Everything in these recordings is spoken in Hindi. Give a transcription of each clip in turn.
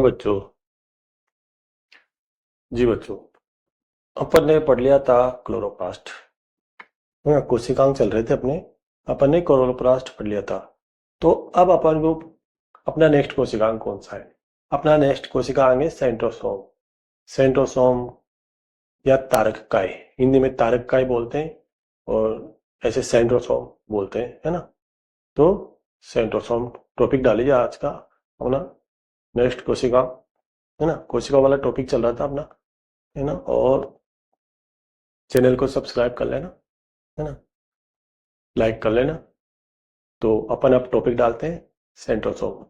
बच्चों। जी बच्चों, अपन ने पढ़ लिया था क्लोरोप्लास्ट। कोशिकांग चल रहे थे अपने। अपन ने क्लोरोप्लास्ट पढ़ लिया था। तो अब अपन को अपना नेक्स्ट कोशिकांग कौन सा है? अपना नेक्स्ट कोशिकांग है सेंट्रोसोम। सेंट्रोसोम या तारककाय, हिंदी में तारककाय बोलते हैं और ऐसे सेंट्रोसोम बोलते हैं, है ना। तो सेंट्रोसोम टॉपिक डालिए आज का अपना नेक्स्ट कोशिका, है ना। कोशिका वाला टॉपिक चल रहा था अपना, है ना। और चैनल को सब्सक्राइब कर लेना, है ना, लाइक कर लेना। तो अपन अब टॉपिक डालते हैं सेंट्रोसोम।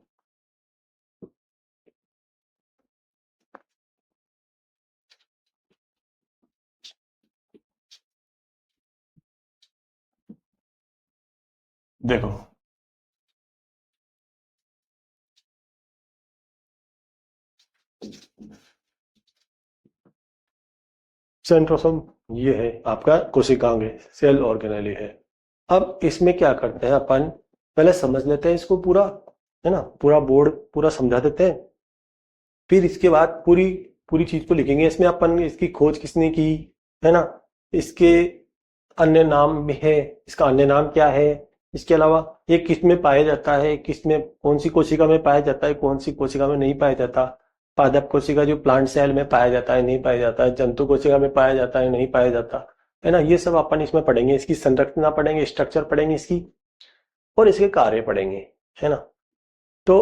देखो, सेंट्रोसोम ये है आपका कोशिकांग है, सेल ऑर्गेनेली है। अब इसमें क्या करते हैं अपन, पहले समझ लेते हैं इसको पूरा, है ना। पूरा बोर्ड पूरा समझा देते हैं, फिर इसके बाद पूरी पूरी चीज को लिखेंगे इसमें। अपन इसकी खोज किसने की, है ना। इसके अन्य नाम में है, इसका अन्य नाम क्या है। इसके अलावा ये किस में पाया जाता है, किस में, कौन सी कोशिका में पाया जाता है, कौन सी कोशिका में नहीं पाया जाता। पादप कोशिका जो प्लांट सेल में पाया जाता है, नहीं पाया जाता है। जंतु कोशिका में पाया जाता है, नहीं पाया जाता, है ना। ये सब अपन इसमें पढ़ेंगे। इसकी संरचना पढ़ेंगे, स्ट्रक्चर पढ़ेंगे इसकी, और इसके कार्य पढ़ेंगे, है ना। तो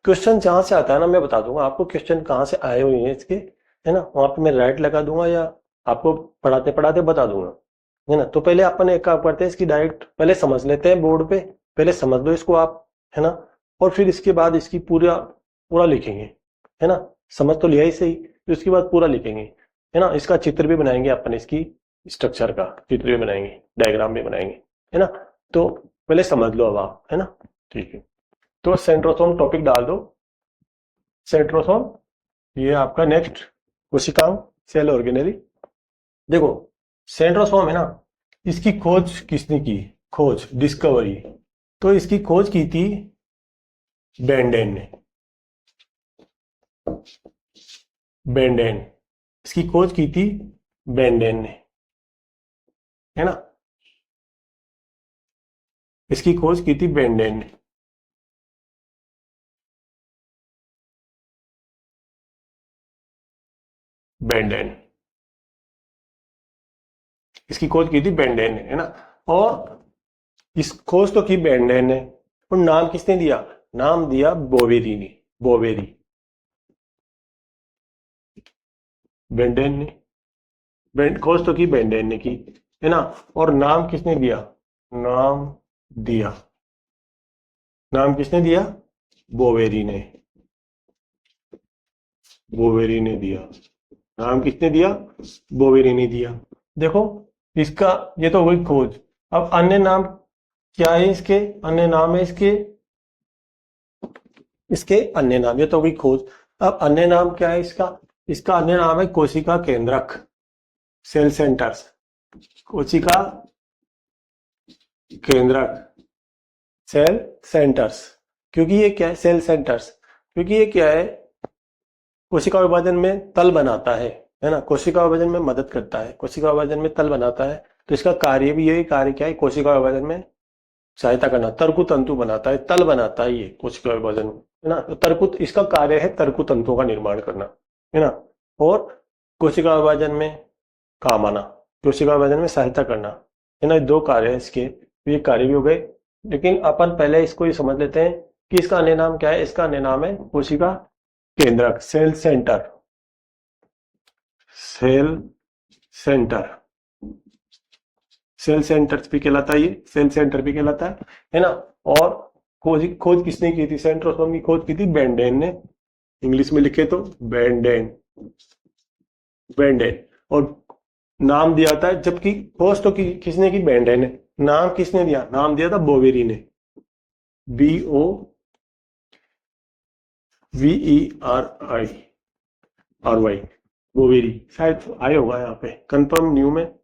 क्वेश्चन जहां से आता है ना, मैं बता दूंगा आपको क्वेश्चन कहाँ से आए हुए हैं इसके, है ना। वहां पे मैं राइट लगा दूंगा या आपको पढ़ाते पढ़ाते बता दूंगा, है ना। तो पहले अपन एक काम करते हैं, इसकी डायरेक्ट पहले समझ लेते हैं बोर्ड पे। पहले समझ लो इसको आप, है ना। और फिर इसके बाद इसकी पूरा पूरा लिखेंगे, है ना। समझ तो लिया ही सही, फिर उसके बाद पूरा लिखेंगे, है ना। इसका चित्र भी बनाएंगे अपन, इसकी स्ट्रक्चर का चित्र भी बनाएंगे, डायग्राम भी बनाएंगे, है ना। तो पहले समझ लो अब आप, है ना। ठीक है, तो सेंट्रोसोम टॉपिक डाल दो। सेंट्रोसोम ये आपका नेक्स्ट कोशिकांग, सेल ऑर्गेनेली। देखो, सेंट्रोसोम है ना, इसकी खोज किसने की? खोज, डिस्कवरी। तो इसकी खोज की थी बेंडेन ने। बेंडेन, इसकी खोज की थी बेंडेन ने, है ना। इसकी खोज की थी बेंडेन ने। बेंडेन, इसकी खोज की थी बेंडेन ने, है ना। और इस खोज तो की बेंडेन ने, और नाम किसने दिया? नाम दिया बोवेरी ने। बोवेरी, बेंडेन ने। खोज तो की बेंडेन ने की, है ना। और नाम किसने दिया? नाम दिया, नाम किसने दिया? बोवेरी ने। बोवेरी ने दिया, नाम किसने दिया? बोवेरी ने दिया। देखो, इसका ये तो हुई खोज। अब अन्य नाम क्या है इसके? अन्य नाम है इसके, इसके अन्य नाम, ये तो हुई खोज। अब अन्य नाम क्या है इसका? इसका अन्य नाम है कोशिका केंद्रक, सेल सेंटर्स। कोशिका केंद्रक, सेल सेंटर्स। क्योंकि ये क्या है? सेल सेंटर्स, क्योंकि ये क्या है? कोशिका विभाजन में तल बनाता है ना। कोशिका विभाजन में मदद करता है, कोशिका विभाजन में तल बनाता है। तो इसका कार्य भी यही कार्य क्या है? कोशिका विभाजन में सहायता करना। तर्कु तंतु बनाता है, तल बनाता है ये कोशिका विभाजन में, है ना। तो तर्कु, इसका कार्य है तर्कु तंतुओं का निर्माण करना, है ना। और कोशिका विभाजन में काम आना, कोशिका विभाजन में सहायता करना, है ना। दो कार्य है इसके, तो ये कार्य भी हो गए। लेकिन अपन पहले इसको ये समझ लेते हैं कि इसका अन्य नाम क्या है। इसका अन्य नाम है कोशिका केंद्रक, cell centre. Cell centre, cell centre भी कहलाता है, ये सेल सेंटर भी कहलाता है ना। और खोज खोज किसने की थी? सेंट्रोसोम की खोज की थी बेंडेन ने। इंग्लिश में लिखे तो बेंडेन, बेंडेन। और नाम दिया था, जबकि खोज तो किसने की? बेंडेन ने। नाम किसने दिया? नाम दिया था बोवेरी ने। BOVERI Boveri. शायद आई होगा यहाँ पे, कंफर्म न्यू में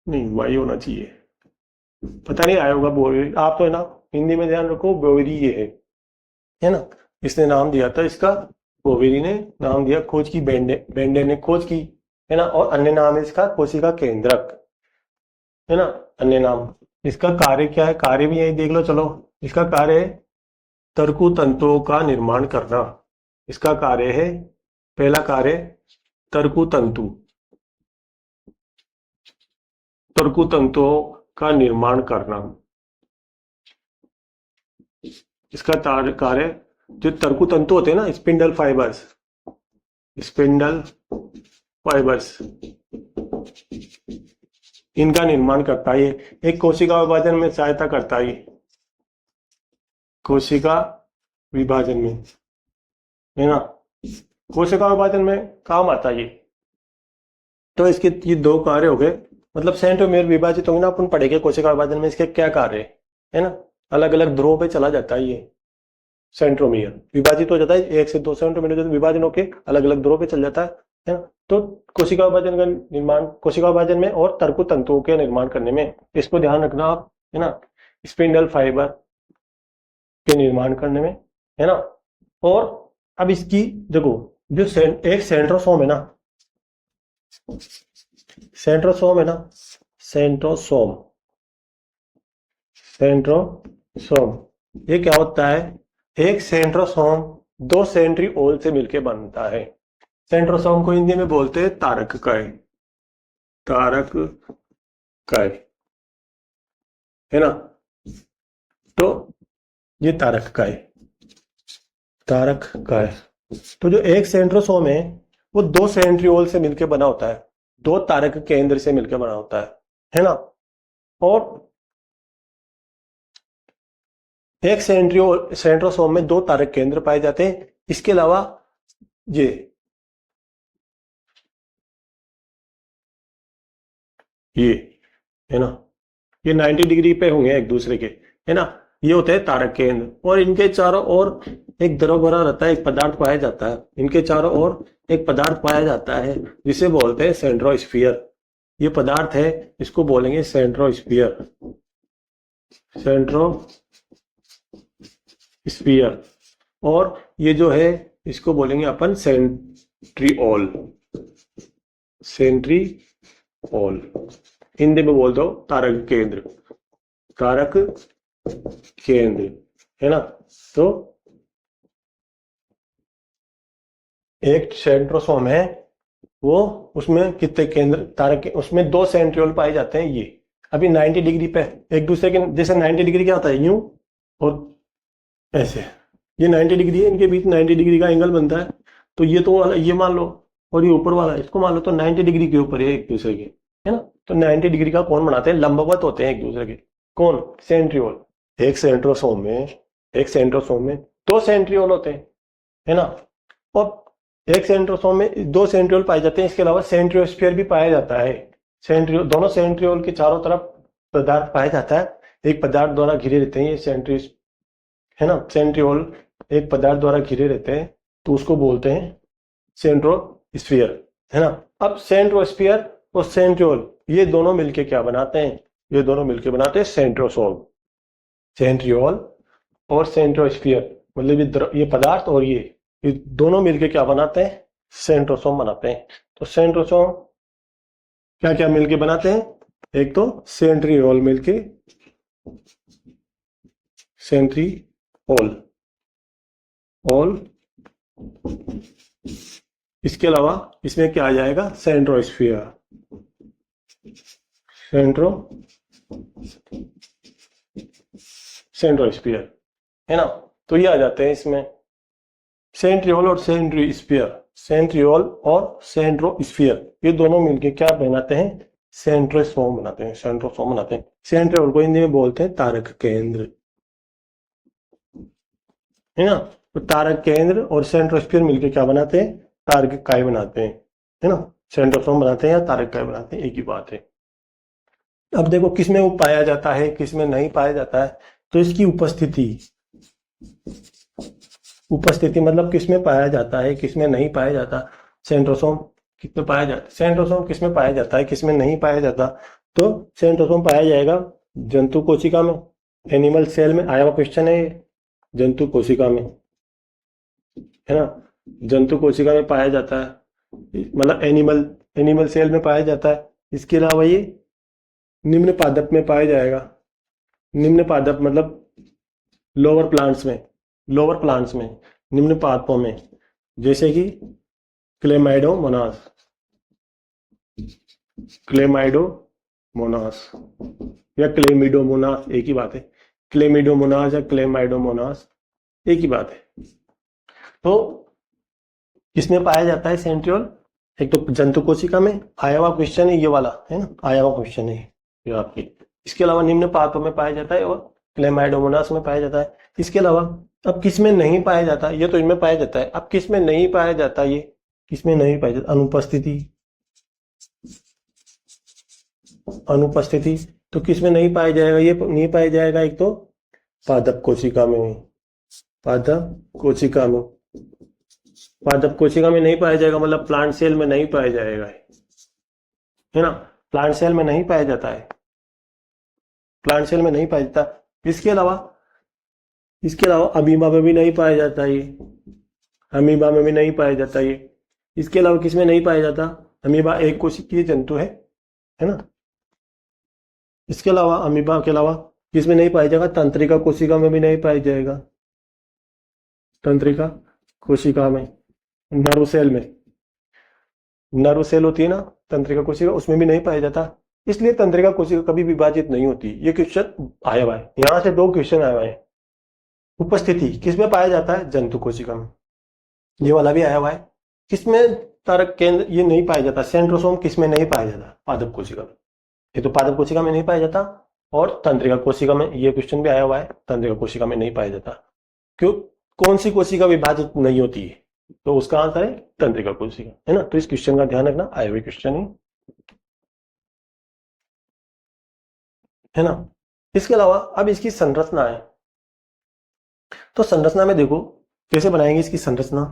नहीं, वाई होना चाहिए, पता नहीं आया होगा। बोवेरी आप तो है ना, हिंदी में ध्यान रखो, बोवेरी ये है ना। इसने नाम दिया था इसका, बोवेरी ने नाम दिया, खोज की बेंडे ने खोज की, है ना। और अन्य नाम है इसका कोशिका केंद्रक, है ना, अन्य नाम। इसका कार्य क्या है, कार्य भी यही देख लो चलो। इसका कार्य है तर्कु तंतुओं का निर्माण करना। इसका कार्य है, पहला कार्य तर्कु तंतु, तर्कु तंतुओं का निर्माण करना। इसका कार्य, जो तर्कु तंतु होते हैं ना, स्पिंडल फाइबर्स, स्पिंडल फाइबर्स, इनका निर्माण करता है। एक कोशिका विभाजन में सहायता करता है, कोशिका विभाजन में, है ना, कोशिका विभाजन में काम आता है ये। तो इसके ये दो कार्य हो गए, मतलब सेंट्रोमियर विभाजित होंगे ना, अपन पढ़ेंगे कोशिका विभाजन में इसके क्या कार्य है ना। अलग अलग ध्रुवों पे चला जाता है ये सेंट्रोमियर, विभाजित हो जाता है, 1 से 2 सेंट्रोमियर विभाजन होकर अलग अलग ध्रुवों पे चल जाता है ना। तो कोशिका विभाजन का निर्माण, कोशिका विभाजन में और तर्कु तंतुओं के निर्माण करने में, इसको ध्यान रखना आप, है ना, स्पिंडल फाइबर के निर्माण करने में, है ना। और अब इसकी देखो, जो एक सेंट्रोसोम है ना, सेंट्रोसोम है ना, सेंट्रोसोम, सेंट्रोसोम, ये क्या होता है, एक सेंट्रोसोम 2 सेंट्रिओल से मिलकर बनता है। सेंट्रोसोम को हिंदी में बोलते हैं तारक काय, तारक काय, है ना। तो ये तारक काय, तारक काय। तो जो एक सेंट्रोसोम है वो 2 सेंट्रिओल से मिलकर बना होता है, 2 तारक केंद्र से मिलकर बना होता है ना। और एक सेंट्रोसोम में 2 तारक केंद्र पाए जाते हैं। इसके अलावा ये है ना, ये 90 डिग्री पे होंगे एक दूसरे के, है ना। ये होते हैं तारक केंद्र, और इनके चारों ओर एक द्रव भरा रहता है, एक पदार्थ पाया जाता है। इनके चारों ओर एक पदार्थ पाया जाता है जिसे बोलते हैं सेंट्रोस्फीयर। ये पदार्थ है, इसको बोलेंगे सेंट्रोस्फीयर, सेंट्रोस्फीयर। और ये जो है इसको बोलेंगे अपन सेंट्रिओल, सेंट्रिओल। हिंदी में बोल दो तारक केंद्र, तारक केंद्र, है ना। तो एक सेंट्रोसोम है, वो उसमें कितने केंद्र तारक, उसमें 2 सेंट्रियोल पाए जाते हैं। ये अभी 90 डिग्री पे एक दूसरे के, जैसे 90 डिग्री क्या होता है, यूं और ऐसे, ये 90 डिग्री है, इनके बीच 90 डिग्री का एंगल बनता है। तो ये तो ये मान लो, और ये ऊपर वाला इसको मान लो, तो 90 डिग्री के ऊपर है एक दूसरे के, है ना। तो 90 डिग्री का कोण बनाते हैं, लंबवत होते हैं एक दूसरे के, कौन, सेंट्रियोल। एक सेंट्रोसोम में 2 सेंट्रियोल होते हैं, है ना। और एक सेंट्रोसोम में 2 सेंट्रियोल पाए जाते हैं। इसके अलावा सेंट्रियोस्फीयर भी पाया जाता है। सेंट्रियोल, दोनों सेंट्रियोल के चारों तरफ पदार्थ पाया जाता है, एक पदार्थ द्वारा घिरे रहते हैं ये सेंट्रियोल, है ना। सेंट्रियोल एक पदार्थ द्वारा घिरे रहते हैं, तो उसको बोलते हैं सेंट्रोस्फीयर, है ना। अब सेंट्रोस्फीयर और सेंट्रियोल ये दोनों मिलके क्या बनाते हैं, ये दोनों मिलके बनाते हैं सेंट्रोसोम। सेंट्रियोल और सेंट्रोस्फीयर, मतलब ये पदार्थ और ये दोनों मिलके क्या बनाते हैं, सेंट्रोसोम बनाते हैं। तो सेंट्रोसोम क्या क्या मिलके बनाते हैं, एक तो सेंट्रियोल मिलके, सेंट्रियोल, इसके अलावा इसमें क्या आ जाएगा, सेंट्रोस्फीयर, सेंट्रोस्फीयर, है ना। तो ये आ जाते हैं इसमें सेंट्रियोल और सेंट्रोस्फीयर, सेंट्रियोल और सेंट्रोस्फीयर, ये दोनों मिलके क्या बनाते हैं, सेंट्रोसोम बनाते हैं, सेंट्रोसोम बनाते हैं। सेंट्रियोल को हिंदी में बोलते हैं तारक केंद्र, है ना। तो तारक केंद्र और सेंट्रोस्फीयर मिलके क्या बनाते हैं, तारक काय बनाते हैं, है ना। सेंट्रोसोम बनाते हैं या तारक काय बनाते हैं, एक ही बात है। अब देखो किसमें वो पाया जाता है, किसमें नहीं पाया जाता है। तो इसकी उपस्थिति, उपस्थिति मतलब किसमें पाया जाता है, किसमें नहीं पाया जाता। सेंट्रोसोम किसमें पाया जाता है, सेंट्रोसोम किसमें पाया जाता है, किसमें नहीं पाया जाता। तो सेंट्रोसोम पाया जाएगा जंतु कोशिका में, एनिमल सेल में, आया हुआ क्वेश्चन है जंतु कोशिका में, है ना, जंतु कोशिका में पाया जाता है, मतलब एनिमल सेल में पाया जाता है। इसके अलावा ये निम्न पादप में पाया जाएगा। निम्न पादप मतलब लोअर प्लांट्स में, निम्न पादपों में, जैसे कि क्लेमाइडोमोनास, क्लेमाइडोमोनास या क्लेमिडोमोनास, एक ही बात है। क्लेमिडोमोनास या क्लेमाइडोमोनास एक ही बात है। तो किसमें पाया जाता है सेंट्रियोल? एक तो जंतु कोशिका में, आया हुआ क्वेश्चन है ये वाला, है ना, आया हुआ क्वेश्चन है ये आपकी। इसके अलावा निम्न पादपों में पाया जाता है और क्लेमाइडोमोनास में पाया जाता है। इसके अलावा अब किसमें नहीं पाया जाता? ये तो इनमें पाया जाता है। अब किसमें नहीं पाया जाता? ये किसमें नहीं पाया जाता? अनुपस्थिति। तो किसमें नहीं पाया जाएगा? ये नहीं पाया जाएगा एक तो पादप कोशिका में, पादप कोशिका में, पादप कोशिका में नहीं पाया जाएगा, मतलब प्लांट सेल में नहीं पाया जाएगा, है ना, प्लांट सेल में नहीं पाया जाता है, प्लांट सेल में नहीं पाया जाता। इसके अलावा अमीबा में भी नहीं पाया जाता ये, अमीबा में भी नहीं पाया जाता ये। इसके अलावा किसमें नहीं पाया जाता? अमीबा एक कोशिकीय जंतु है ना। इसके अलावा अमीबा के अलावा किसमें नहीं पाया जाएगा? तंत्रिका कोशिका में भी नहीं पाया जाएगा, तंत्रिका कोशिका में, नर्व सेल में, नर्व सेल होती है ना तंत्रिका कोशिका, उसमें भी नहीं पाया जाता। इसलिए तंत्रिका कोशिका कभी विभाजित नहीं होती। ये क्वेश्चन आया हुआ है, यहां से 2 क्वेश्चन आए हुए हैं। उपस्थिति किसमें पाया जाता है? जंतु कोशिका में, ये वाला भी आया हुआ है। किसमें तारक केंद्र ये नहीं पाया जाता? सेंट्रोसोम किसमें नहीं पाया जाता? पादप कोशिका में। ये तो पादप कोशिका में नहीं पाया जाता, और तंत्रिका कोशिका में, ये क्वेश्चन भी आया हुआ है, तंत्रिका कोशिका में नहीं पाया जाता। क्यों? कौन सी कोशिका विभाजित नहीं होती है? तो उसका आंसर है तंत्रिका कोशिका, है ना। तो इस क्वेश्चन का ध्यान रखना, आए हुए क्वेश्चन है ना। इसके अलावा अब इसकी संरचना है, तो संरचना में देखो कैसे बनाएंगे इसकी संरचना।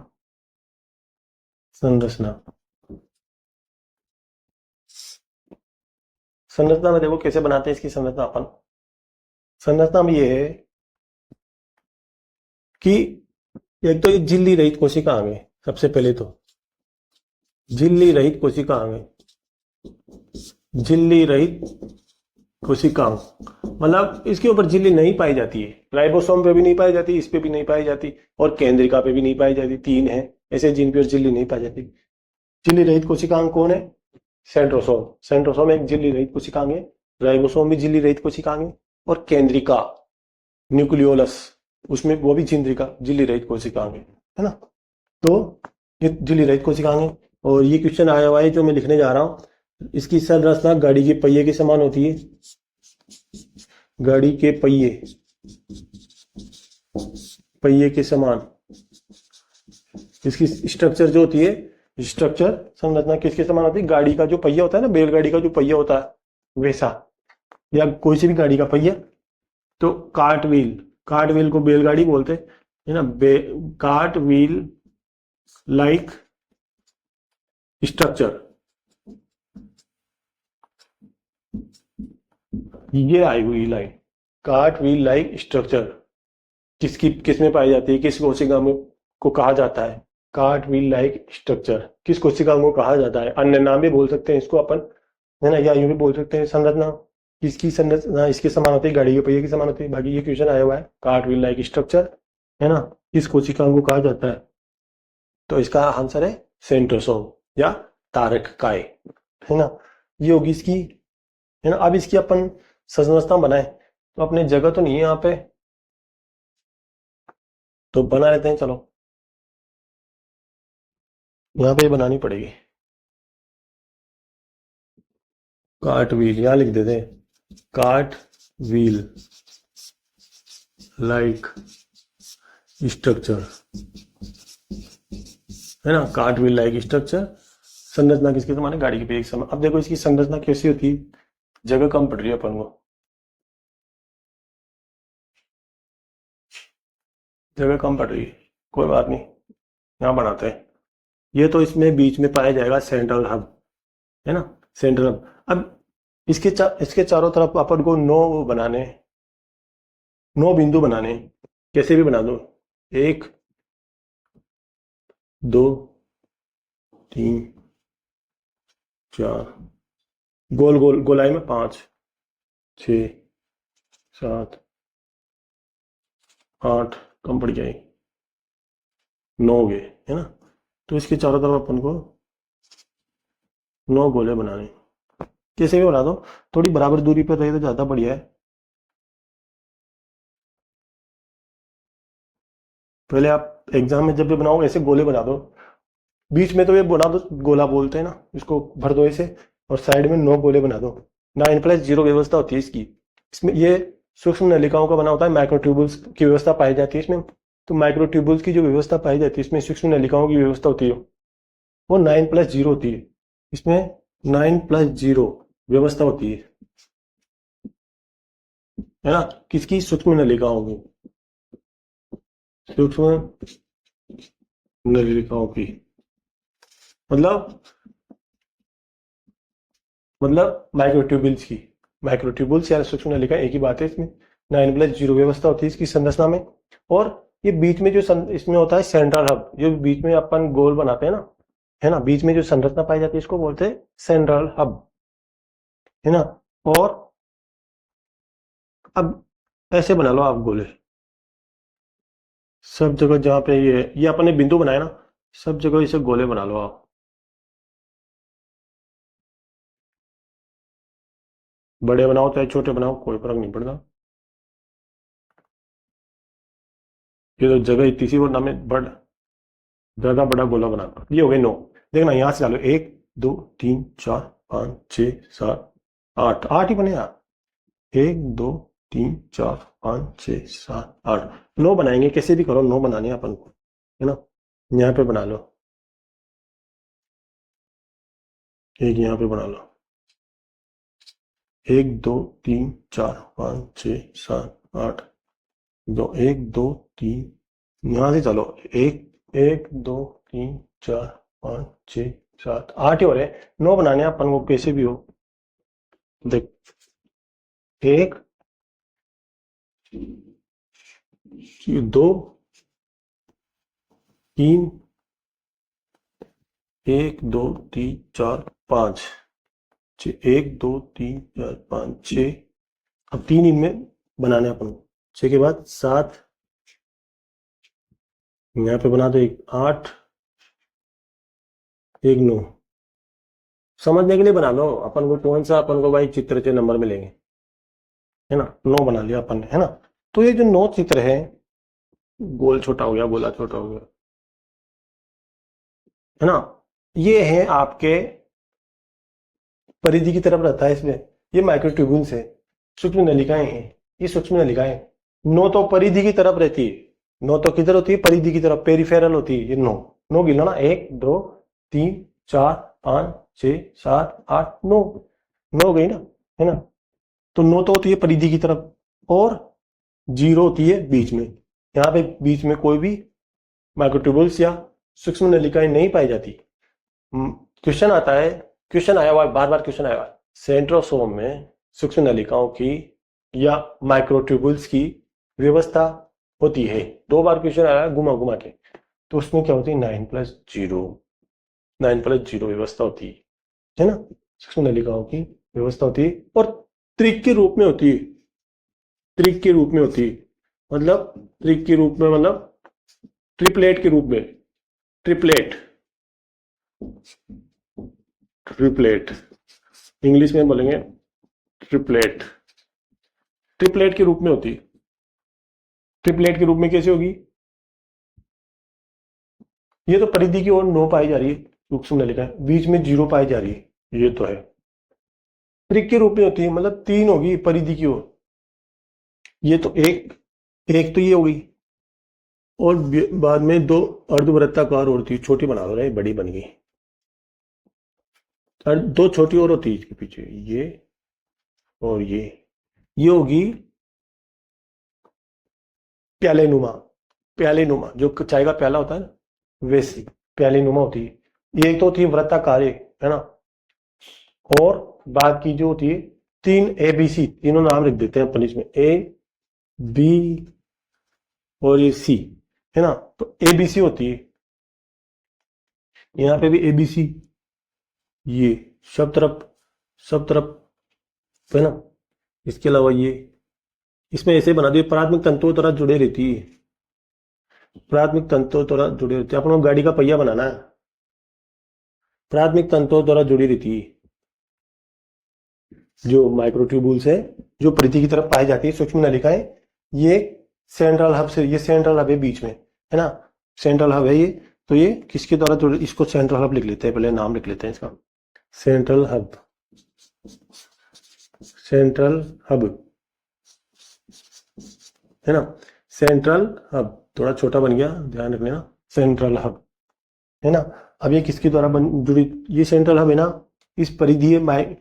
संरचना में देखो कैसे बनाते हैं इसकी संरचना अपन। संरचना में ये है कि एक तो ये झिल्ली रहित कोशिका आ गई, सबसे पहले तो झिल्ली रहित कोशिका आ गई, झिल्ली रहित कोशिकाओं, मतलब इसके ऊपर झिल्ली नहीं पाई जाती है। राइबोसोम पे भी नहीं पाई जाती, इस पे भी नहीं पाई जाती, और केंद्रिका पे भी नहीं पाई जाती। 3 है ऐसे जिन पे झिल्ली नहीं पाई जाती। झिल्ली रहित कोशिकांग कौन है? सेंट्रोसोम। सेंट्रोसोम एक झिल्ली रहित कोशिकांग है, राइबोसोम भी झिल्ली रहित कोशिकांग है, और केंद्रिका न्यूक्लियोलस, उसमें वो भी झिल्ली रहित कोशिकांग है ना। तो ये झिल्ली रहित कोशिकांग है। और ये क्वेश्चन आया हुआ है जो मैं लिखने जा रहा हूं, इसकी संरचना गाड़ी के पहिए के समान होती है। गाड़ी के पहिए के समान इसकी स्ट्रक्चर जो होती है, स्ट्रक्चर संरचना किसके समान होती है? गाड़ी का जो पहिया होता है ना, बैलगाड़ी का जो पहिया होता है वैसा, या कोई सी भी गाड़ी का पहिया। तो कार्ट व्हील को बैलगाड़ी बोलते है ना, कार्ट व्हील लाइक स्ट्रक्चर, ये आई हुई line, cart wheel like structure किसमें पाई जाती है? किस कोशिका में को कहा जाता है कार्ट व्हील लाइक स्ट्रक्चर? किस कोशिका को कहा जाता है? अन्य नाम भी बोल सकते हैं इसको अपन, है ना, या यूं भी बोल सकते हैं संरचना। किसकी संरचना इसके समान होती है? गाड़ी के पहिए की समान होती है। बाकी ये क्वेश्चन आया हुआ है, कार्ट व्हील लाइक स्ट्रक्चर, है ना, किस कोशिका को कहा जाता है? तो इसका आंसर है सेंट्रोसोम या तारक काय, है ना। ये होगी इसकी, है ना। अब इसकी अपन संरचना बनाए, तो अपने जगह तो नहीं है यहाँ पे, तो बना लेते हैं। चलो यहाँ पे बनानी पड़ेगी। कार्ट व्हील यहाँ लिख देते हैं, कार्ट व्हील लाइक स्ट्रक्चर, है ना, कार्ट व्हील लाइक स्ट्रक्चर। संरचना किसके समान है? गाड़ी के पहिए के समान। अब देखो इसकी संरचना कैसी होती है, जगह कम पड़ रही है अपन को, जगह कम पड़ रही है, कोई बात नहीं, यहाँ बनाते हैं। ये तो इसमें बीच में पाया जाएगा सेंट्रल हब, है ना, सेंट्रल हब। अब इसके चारों तरफ अपन को 9 बनाने, 9 बिंदु बनाने, कैसे भी बना दो, 1 2 3 4, गोल गोल गोलाई में 5 6 7 8, कम पड़ जाए 9 हो गए, है ना। तो इसके चारों तरफ अपन को 9 गोले बनाने, कैसे भी बना दो, थोड़ी बराबर दूरी पर रहे तो ज्यादा बढ़िया है। पहले आप एग्जाम में जब भी बनाओ ऐसे गोले बना दो, बीच में तो ये बना दो, गोला बोलते हैं ना, इसको भर दो ऐसे, और साइड में 9 गोले बना दो। 9+0 व्यवस्था होती है इसकी। इसमें ये सूक्ष्म नलिकाओं का बना होता है, माइक्रोट्यूबुल्स की व्यवस्था पाई जाती है इसमें। तो माइक्रोट्यूबुल्स की जो व्यवस्था पाई जाती है इसमें, सूक्ष्म नलिकाओं की व्यवस्था होती है, वो 9+0 होती है। इसमें 9+0 व्यवस्था होती है ना, किसकी? सूक्ष्म नलिकाओं की, सूक्ष्म नलिकाओं की। मतलब माइक्रोट्यूबुल्स की, माइक्रोट्यूबुल्स या सूक्ष्म नलिका एक ही बात है। इसमें 9+0 व्यवस्था होती है इसकी संरचना में। और ये बीच में जो इसमें होता है सेंट्रल हब, जो बीच में अपन गोल बनाते हैं ना, है ना, बीच में जो संरचना पाई जाती है इसको बोलते हैं सेंट्रल हब, है ना। और अब ऐसे बना लो आप गोले, सब जगह जहां पे ये अपने बिंदु बनाए ना, सब जगह इसे गोले बना लो आप। बड़े बनाओ चाहे छोटे बनाओ, कोई फर्क नहीं पड़ता। ये तो जगह इतनी सी, वरना में ज्यादा बड़ा गोला बना, ये हो गए 9। देखना यहां से डालो, 1 2 3 4 5 6 7 8, 8 ही बने यार। 1 2 3 4 5 6 7 8, 9 बनाएंगे, कैसे भी करो 9 बनाने हैं अपन को, है ना। यहाँ पे बना लो, एक यहाँ पे बना लो, 1 2 3 4 5 6 7 8, 2 1 2 3, यहाँ से चलो, 1 1 2 3 4 5 6 7 8 ही हो रहे, 9 बनाने हैं अपन को कैसे भी हो। देख, 1 2 3, 1 2 3 4 5 6, 1 2 3 4 5 6, अब 3 इनमें बनाने हैं अपन को। 6 के बाद 7, यहाँ पे बना दो, 1 8, 1 9, समझने के लिए बना लो, अपन को कौन सा, अपन को भाई चित्र के नंबर मिलेंगे, है ना। 9 बना लिया अपन ने, है ना। तो ये जो 9 चित्र है, गोल छोटा हो गया, गोला छोटा हो गया, है ना, ये है आपके परिधि की तरफ रहता है इसमें। ये माइक्रोट्यूब्यूल्स है, सूक्ष्म नलिकाएं हैं, ये सूक्ष्म नलिकाएं। 9 तो परिधि की तरफ रहती है, 9 तो किधर होती है? परिधि की तरफ, पेरिफेरल होती है ये 9। 9 गिनो ना, 1 2 3 4 5 6 7 8 9, 9 गई ना, है ना। तो 9 तो होती है परिधि की तरफ, और 0 होती है बीच में। यहाँ पे बीच में कोई भी माइक्रोट्यूबुल्स या सूक्ष्म नलिकाएं नहीं पाई जाती। क्वेश्चन आता है, क्वेश्चन आया हुआ है, बार बार क्वेश्चन आया हुआ है, सेंट्रोसोम में सूक्ष्म नलिकाओं की या माइक्रोट्यूबुल्स की व्यवस्था होती है। 2 बार क्वेश्चन आया है घुमा घुमा के। तो उसमें क्या होती है? 9+0, 9+0 व्यवस्था होती है ना, सूक्ष्म नलिकाओं की व्यवस्था होती है, और त्रिक के रूप में होती है। त्रिक के रूप में होती है, मतलब त्रिक के रूप में, मतलब ट्रिपलेट के रूप में, ट्रिपलेट, ट्रिपलेट इंग्लिश में बोलेंगे ट्रिपलेट, ट्रिपलेट के रूप में होती है। ट्रिपलेट के रूप में कैसे होगी? ये तो परिधि की ओर 9 पाई जा रही है सूक्ष्म नलिका, बीच में 0 पाई जा रही है, ये तो है। त्रिक के रूप में होती है, मतलब 3 होगी परिधि की ओर। ये तो एक एक तो ये होगी, और बाद में 2 अर्धवृत्ताकार होती है, छोटी बना लो रे, बड़ी बन गई। और 2 छोटी और होती है इसके पीछे, ये और ये होगी प्याले नुमा। प्याले नुमा, जो चाय का प्याला होता है ना, वैसी प्याले नुमा होती है। ये तो होती है वृत्ताकार, है ना। और बाद की जो होती है 3 ABC, तीनों नाम लिख देते हैं अपन इसमें, A B और ये C, है ना। तो ABC होती है, यहाँ पे भी ABC, ये सब तरफ है ना। इसके अलावा ये इसमें ऐसे बना दिए, प्राथमिक तंतुओं द्वारा जुड़े रहती है, प्राथमिक तंतुओं द्वारा जुड़े रहती है। अपन को गाड़ी का पहिया बनाना है, प्राथमिक तंतुओं द्वारा जुड़ी रहती है, जो माइक्रोट्यूबुल्स है, जो परिधि की तरफ पाई जाती है, सूक्ष्म नलिकाएं। ये सेंट्रल हब से, ये सेंट्रल हब है बीच में, है ना, सेंट्रल हब है ये। तो ये किसके द्वारा जुड़े, इसको सेंट्रल हब लिख लेते हैं, पहले नाम लिख लेते हैं इसका, सेंट्रल हब, सेंट्रल हब, है ना, सेंट्रल हब। थोड़ा छोटा बन गया, ध्यान रख लेना, सेंट्रल हब, है ना। अब ये किसके द्वारा जुड़ी, ये सेंट्रल हब है ना, इस परिधि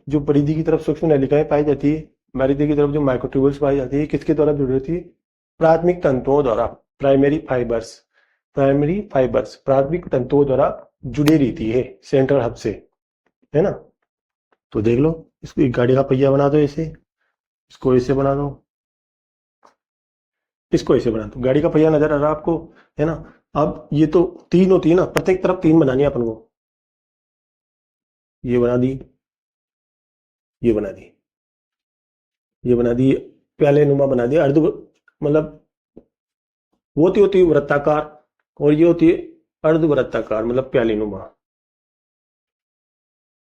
जो परिधि की तरफ सूक्ष्म नलिकाएं पाई जाती है, परिधि की तरफ जो माइक्रोट्यूबुल्स पाई जाती है, किसके द्वारा जुड़ी रहती है, प्राथमिक तंतुओं द्वारा, प्राइमरी फाइबर्स, प्राथमिक तंतुओं द्वारा जुड़ी रहती है सेंट्रल हब से, है ना। तो देख लो, इसको एक गाड़ी का पहिया बना दो ऐसे, इसको ऐसे बना दो, इसको ऐसे बना दो, गाड़ी का पहिया नजर आ रहा है आपको, है ना। अब ये तो तीन होती है ना, प्रत्येक तरफ तीन बनानी है अपन को, ये बना दी, ये बना दी, ये बना दी, प्याले नुमा बना दिया, अर्ध मतलब वो होती है वृत्ताकार, और ये होती है अर्ध वृत्ताकार, मतलब प्याली नुमा।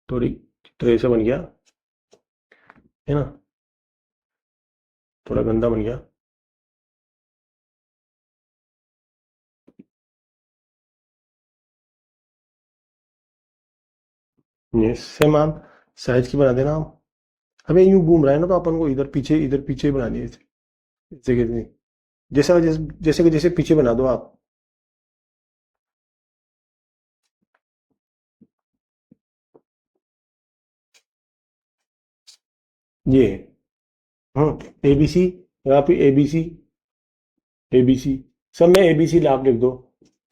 थोड़ी चित्र ऐसे बन गया, है ना, थोड़ा गंदा बन गया। ये सेम आप साइज की बना देना। हमें यूं घूम रहा है ना, तो अपन को इधर पीछे बना दिए जैसे कि जैसे पीछे बना दो आप। ये ABC, यहाँ पे ABC, सब में ABC लाभ लिख दो।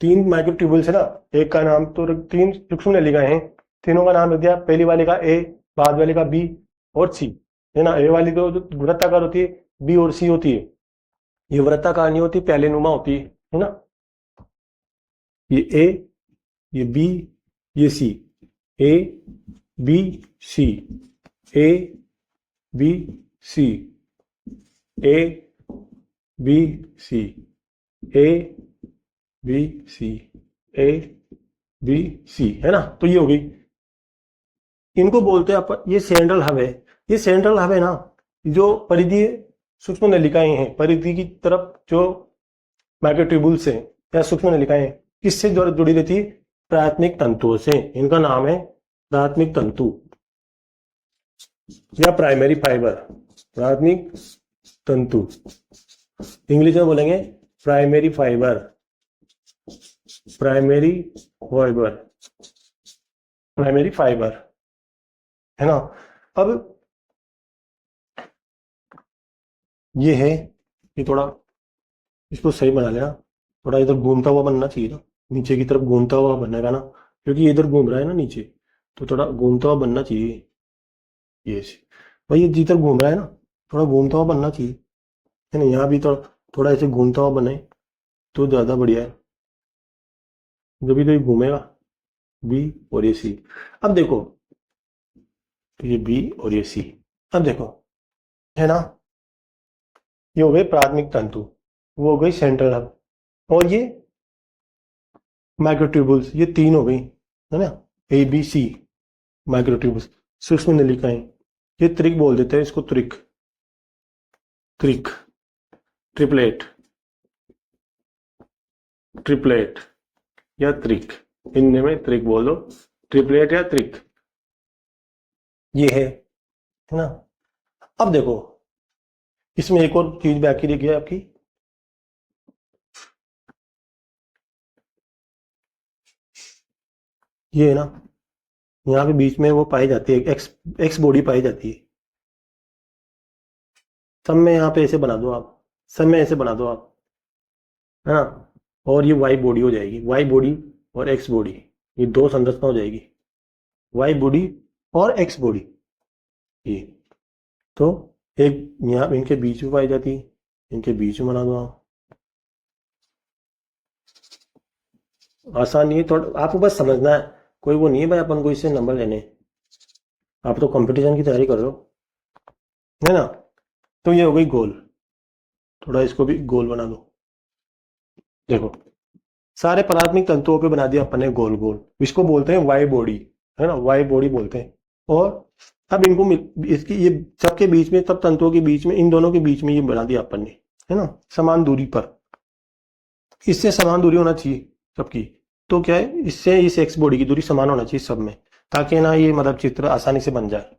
तीन माइक्रोट्यूबुल्स है ना, एक का नाम तो तीन सूक्ष्म नलिकाएं हैं, तीनों का नाम लिख दिया, पहली वाले का A, बाद वाले का B और C, है ना। ए वाली तो जो वृत्ताकार होती है, B और C होती है, ये वृत्ताकार नहीं होती, प्याले नुमा होती है ना। ये A, ये B, ये C, A B C, A B C, A B C, A B C, A B C, है ना। तो ये हो गई, इनको बोलते हैं अपन, ये सेंट्रल हब है। ये सेंट्रल हब है ना, जो परिधि सूक्ष्म नलिकाएं हैं, परिधि की तरफ जो माइक्रोट्यूबुल्स हैं या सूक्ष्म नलिकाएं, किससे जुड़ी रहती है, प्राथमिक तंतुओं से। इनका नाम है प्राथमिक तंतु या प्राइमरी फाइबर, प्राथमिक तंतु, इंग्लिश में बोलेंगे primary fibre, primary fibre, primary fibre, है ना। अब ये है, ये थोड़ा इसको सही बना लेना, थोड़ा इधर घूमता हुआ बनना चाहिए ना, नीचे की तरफ घूमता हुआ बनेगा ना, क्योंकि इधर घूम रहा है ना नीचे, तो थोड़ा घूमता हुआ बनना चाहिए। ये भाई, ये जिधर घूम रहा है ना, थोड़ा घूमता हुआ बनना चाहिए, है ना। यहाँ भी थोड़ा ऐसे घूमता हुआ बने तो ज़्यादा बढ़िया है, जब भी तो ये घूमेगा, B और ये C। अब देखो, ये B और ये C, अब देखो, है ना, ये हो गए प्राथमिक तंतु, वो हो गई सेंट्रल हब, और ये माइक्रोट्यूबुल्स, ये तीन हो गई, है ना, ABC माइक्रोट्यूबुल्स, सूक्ष्म नलिकाएं। ये त्रिक बोल देते हैं इसको, त्रिक, त्रिक, ट्रिपलेट, ट्रिपलेट या त्रिक, इनमें में त्रिक बोल दो, ट्रिपलेट या त्रिक, ये है ना। अब देखो, इसमें एक और चीज बाकी रह गई आपकी, ये है ना, यहाँ पे बीच में वो पाई जाती है, एक्स बॉडी पाई जाती है। सब में यहाँ पे ऐसे बना दो आप, सब में ऐसे बना दो आप, है ना। और ये वाई बॉडी हो जाएगी, वाई बॉडी और एक्स बॉडी, ये दो संरचना हो जाएगी, वाई बॉडी और एक्स बॉडी। ये तो एक यहाँ इनके बीच में पाई जाती है, इनके बीच में बना दो आप, आसान नहीं है, थोड़ा आपको बस समझना है। कोई वो नहीं है भाई अपन को इससे नंबर लेने। आप तो कंपटीशन की तैयारी कर रहे हो, है ना। तो ये हो गई गोल। थोड़ा इसको भी गोल बना दो। देखो, सारे प्राथमिक तंतुओं पे बना दिया अपन ने गोल गोल। इसको बोलते हैं वाई बॉडी, है ना, वाई बॉडी बोलते हैं। और अब इनको इसकी ये सबके बीच में, सब तंतुओं के बीच में, इन दोनों के बीच में ये बना दिया अपन ने, है ना, समान दूरी पर। इससे समान दूरी होना चाहिए सबकी। तो क्या है, इससे इस एक्स बॉडी की दूरी समान होना चाहिए सब में, ताकि ना ये मतलब चित्र आसानी से बन जाए,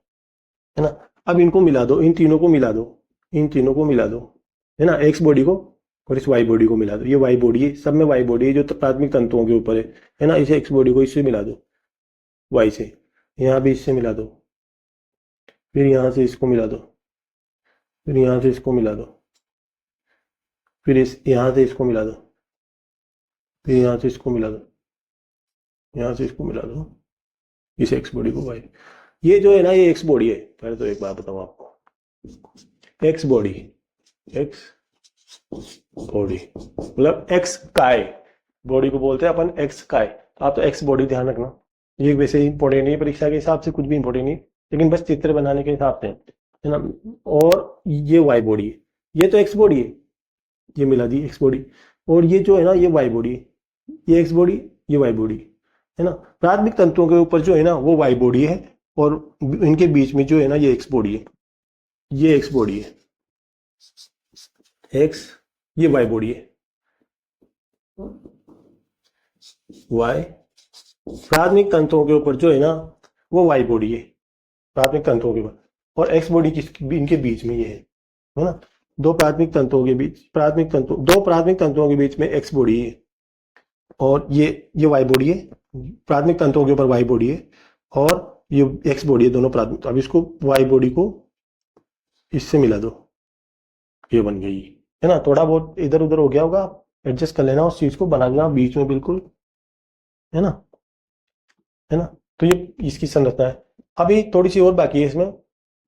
है ना। अब इनको मिला दो, इन तीनों को मिला दो, इन तीनों को मिला दो, है ना, एक्स बॉडी को और इस वाई बॉडी को मिला दो। ये वाई बॉडी है, सब में वाई बॉडी है जो प्राथमिक तंतुओं के ऊपर है ना। इसे एक्स बॉडी को इससे मिला दो, वाई से, यहाँ भी इससे मिला दो, फिर यहाँ से इसको मिला दो, फिर यहाँ से इसको मिला दो, फिर इस यहाँ से इसको मिला दो, फिर यहाँ से इसको मिला दो, यहाँ से इसको मिला दो, इस एक्स बॉडी को वाई। ये जो है ना, ये एक्स बॉडी है। पहले तो एक बात बताऊँ आपको, एक्स बॉडी, एक्स बॉडी मतलब एक्स काय, बॉडी को बोलते हैं अपन एक्स काय। तो आप तो एक्स बॉडी ध्यान रखना, ये वैसे ही इंपॉर्टेंट नहीं, परीक्षा के हिसाब से कुछ भी इंपॉर्टेंट नहीं, लेकिन बस चित्र बनाने के हिसाब से, है ना। और ये वाई बॉडी है, ये तो एक्स बॉडी है, ये मिला दी एक्स बॉडी। और ये जो है ना, ये वाई बॉडी है, ये एक्स बॉडी, ये वाई बॉडी, है ना। प्राथमिक तंतुओं के ऊपर जो है ना वो वाई बॉडी है, और इनके बीच में जो है ना ये एक्स बॉडी है, ये एक्स बॉडी है, एक्स, ये वाई बॉडी है, वाई। प्राथमिक तंतुओं के ऊपर जो है ना वो वाई बॉडी है, प्राथमिक तंतुओं के ऊपर। और एक्स बॉडी इनके बीच में ये है ना। दो प्राथमिक तंतुओं के बीच, दो प्राथमिक तंतुओं के बीच में एक्स बॉडी है, और ये वाई बॉडी है, प्राथमिक तंतुओं के ऊपर वाई बॉडी है, और ये एक्स बॉडी है, दोनों प्राथमिक। अब इसको वाई बॉडी को इससे मिला दो, ये बन गई, है ना। थोड़ा बहुत इधर उधर हो गया होगा, एडजस्ट कर लेना उस चीज को, बना लेना बीच में बिल्कुल, है ना, है ना। तो ये इसकी संरचना है। अभी थोड़ी सी और बाकी है इसमें,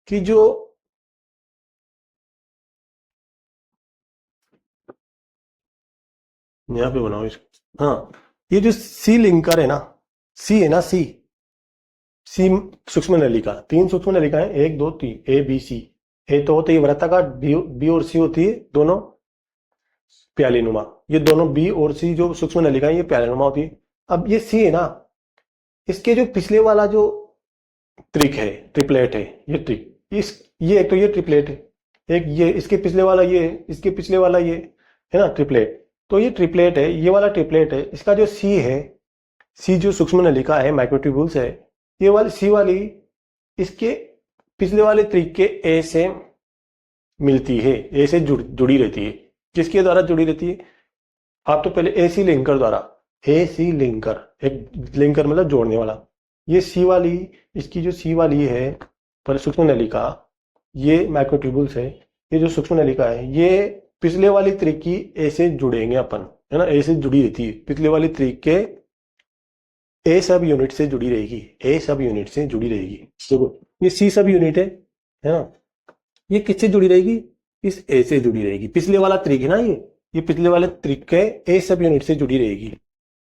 कि जो यहाँ पे बनाओ इसको, हाँ, ये जो सी लिंकर है ना, सी है ना, सी, सी सूक्ष्म नलिका, तीन सूक्ष्म नलिका है, एक दो तीन, ए बी सी। ए तो होती है वृत्ताकार, बी और सी होती है दोनों प्यालीनुमा। ये दोनों बी और सी जो सूक्ष्म नलिका है ये प्यालीनुमा होती है। अब ये सी है ना, इसके जो पिछले वाला जो त्रिक है, ट्रिपलेट है, ये त्रिक, इस, ये एक तो ये ट्रिपलेट है, एक ये इसके पिछले वाला ये है, इसके पिछले वाला ये, है ना, ट्रिपलेट। तो ये ट्रिपलेट है, ये वाला ट्रिपलेट है। इसका जो सी है, सी जो सूक्ष्म नलिका है, माइक्रोट्यूब्यूल्स है, ये वाली सी वाली इसके पिछले वाले त्रिक के ए से मिलती है, ए से जुड़ी रहती है। किसके द्वारा जुड़ी रहती है, आप तो पहले ए सी लिंकर द्वारा, ए सी लिंकर, एक लिंकर मतलब जोड़ने वाला। ये सी वाली, इसकी जो सी वाली है पर सूक्ष्म नलिका, ये माइक्रोट्यूब्यूल्स है, ये जो सूक्ष्म नलिका है ये पिछले वाली त्रिक की ए से जुड़ेंगे अपन, है ना, ए से जुड़ी रहती है, पिछले वाली त्रिक के ए सब यूनिट से जुड़ी रहेगी, ए सब यूनिट से जुड़ी रहेगी। देखो, ये सी सब यूनिट है ना, ये किससे जुड़ी रहेगी, इस ए से जुड़ी रहेगी। पिछले वाला त्रिक है ना, ये पिछले वाले त्रिक के ए सब यूनिट से जुड़ी रहेगी,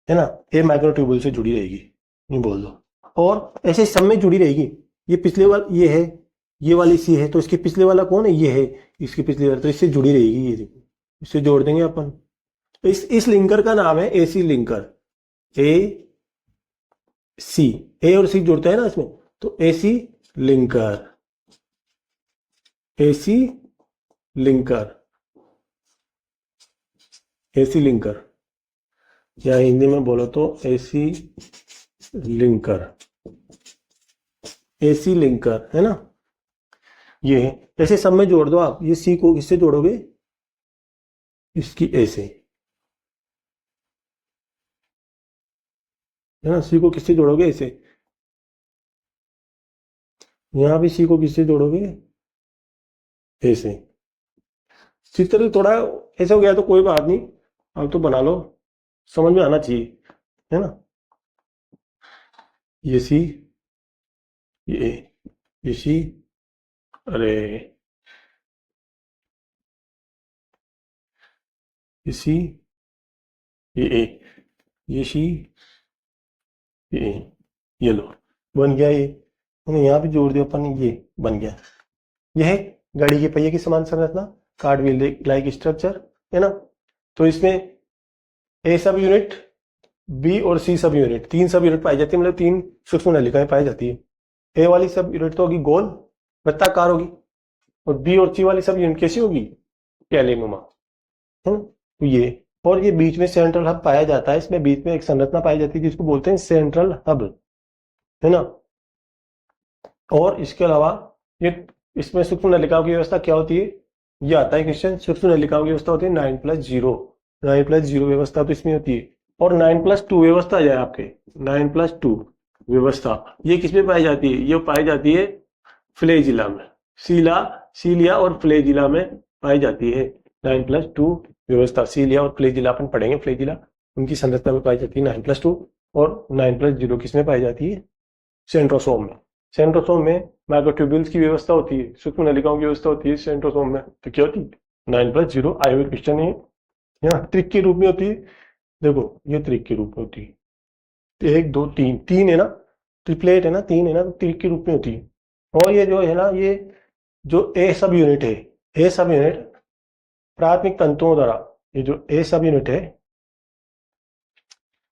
है ना, ए माइक्रोट्यूबुल से जुड़ी रहेगी, ये बोल दो। और ऐसे सब में जुड़ी रहेगी। ये पिछले वाला ये है, ये वाली सी है, तो इसके पिछले वाला कौन है, ये है, इसके पिछले वाला, तो इससे जुड़ी रहेगी ये, देखो, इससे जोड़ देंगे अपन। तो इस लिंकर का नाम है ए सी लिंकर, ए सी, ए और सी जुड़ते हैं ना इसमें, तो ए सी लिंकर, ए सी लिंकर, ए सी लिंकर, या हिंदी में बोलो तो एसी लिंकर, एसी लिंकर, है ना। ये है, ऐसे सब में जोड़ दो आप। ये सी को किससे जोड़ोगे, इसकी ए से, है ना, सी को किससे जोड़ोगे, ऐसे। यहां भी सी को किससे जोड़ोगे, ए से। चित्र थोड़ा ऐसा हो गया तो कोई बात नहीं, अब तो बना लो, समझ में आना चाहिए, है ना। ये सी, ये सी, अरे ये सी, ये ए, ये सी, ये ए, ये लो बन गया ये, यहाँ भी जोड़ दिया अपन, ये बन गया। यह है गाड़ी के पहिए की समान संरचना, कार्ड व्हील लाइक स्ट्रक्चर, है ना। तो इसमें ए सब यूनिट, बी और सी सब यूनिट, 3 सब यूनिट पाई जाती है, मतलब 3 सूक्ष्म नलिकाएं पाई जाती है। ए वाली सब यूनिट तो होगी गोल वृत्ताकार होगी, और बी और सी वाली सब यूनिट कैसी होगी, कैलिनुमा, है। तो ये, और ये बीच में सेंट्रल हब पाया जाता है, इसमें बीच में एक संरचना पाई जाती है जिसको बोलते हैं सेंट्रल हब, है ना। और इसके अलावा ये इसमें सूक्ष्म नलिकाओं की व्यवस्था क्या होती है, ये आता है क्वेश्चन। सूक्ष्म नलिकाओं की व्यवस्था होती है 9+0, 9+0 व्यवस्था तो इसमें होती है। और 9+2 व्यवस्था है आपके, 9+2 व्यवस्था ये किसमें पाई जाती है, ये पाई जाती है फ्लैजिला में, सीलिया और फ्लैजिला में पाई जाती है। 9+2 व्यवस्था, सीलिया और फ्लैजिला अपन पढ़ेंगे, फ्लैजिला उनकी संरचना में पाई जाती है 9+2, और 9+0 किसमें पाई जाती है, सेंट्रोसोम में। सेंट्रोसोम में माइक्रोट्यूब्यूल्स की व्यवस्था होती है, सूक्ष्म नलिकाओं की व्यवस्था होती है सेंट्रोसोम में। तो क्या होती है 9+0, आए हुए क्वेश्चन है, यहाँ त्रिक के रूप में होती है। देखो ये त्रिक के रूप में होती है, 1 2 3, 3 है ना, ट्रिपलेट है ना, 3 है ना, तो त्रिक के रूप में होती है। और ये जो है ना, ये जो ए सब यूनिट है, ए सब यूनिट प्राथमिक तंतुओं द्वारा, ये जो ए सब यूनिट है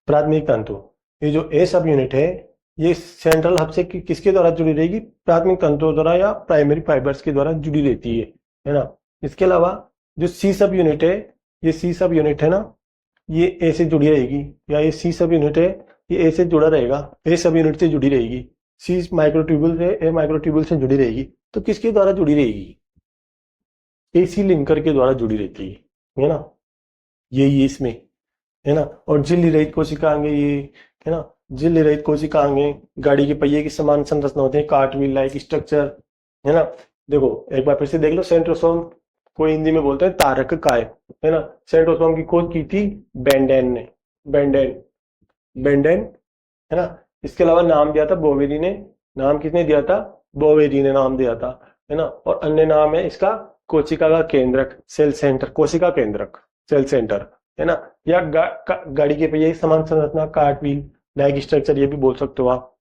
प्राथमिक तंतु, ये जो ए सब यूनिट है ये सेंट्रल हब से किसके द्वारा जुड़ी रहेगी, प्राथमिक तंतुओं द्वारा या प्राइमरी फाइबर्स के द्वारा जुड़ी रहती है ना। इसके अलावा जो सी सब यूनिट है, ये सी सब यूनिट है ना, ये ए से जुड़ी रहेगी, या ये सी सब यूनिट है ये ए से जुड़ा रहेगा, ए सब यूनिट से जुड़ी रहेगी। सी माइक्रोट्यूबुल से, ए माइक्रोट्यूबुल से जुड़ी रहेगी, तो किसके द्वारा जुड़ी रहेगी, एसी लिंकर के द्वारा जुड़ी रहती है ना। ये इसमें, है ना। और झिल्ली रहित कोशिकांग ये, है ना, झिल्ली रहित कोशिकांग गाड़ी के पहिए की समान संरचना होते हैं, कार्ट व्हील लाइक स्ट्रक्चर, है ना। देखो एक बार फिर से देख लो, सेंट्रोसोम को हिंदी में बोलते हैं तारक काय, है ना। सेंट्रोसोम की खोज की थी बेंडेन ने, बेंडेन, है ना। इसके अलावा नाम दिया था बोवेरी ने, नाम किसने दिया था, बोवेरी ने नाम दिया था, है ना। और अन्य नाम है इसका कोशिका का केंद्रक, सेल सेंटर, कोशिका केंद्रक, सेल सेंटर, है ना। या गाड़ी के पहिए समान संरचना, कार्ट व्हील लाइक स्ट्रक्चर, ये भी बोल सकते हो आप,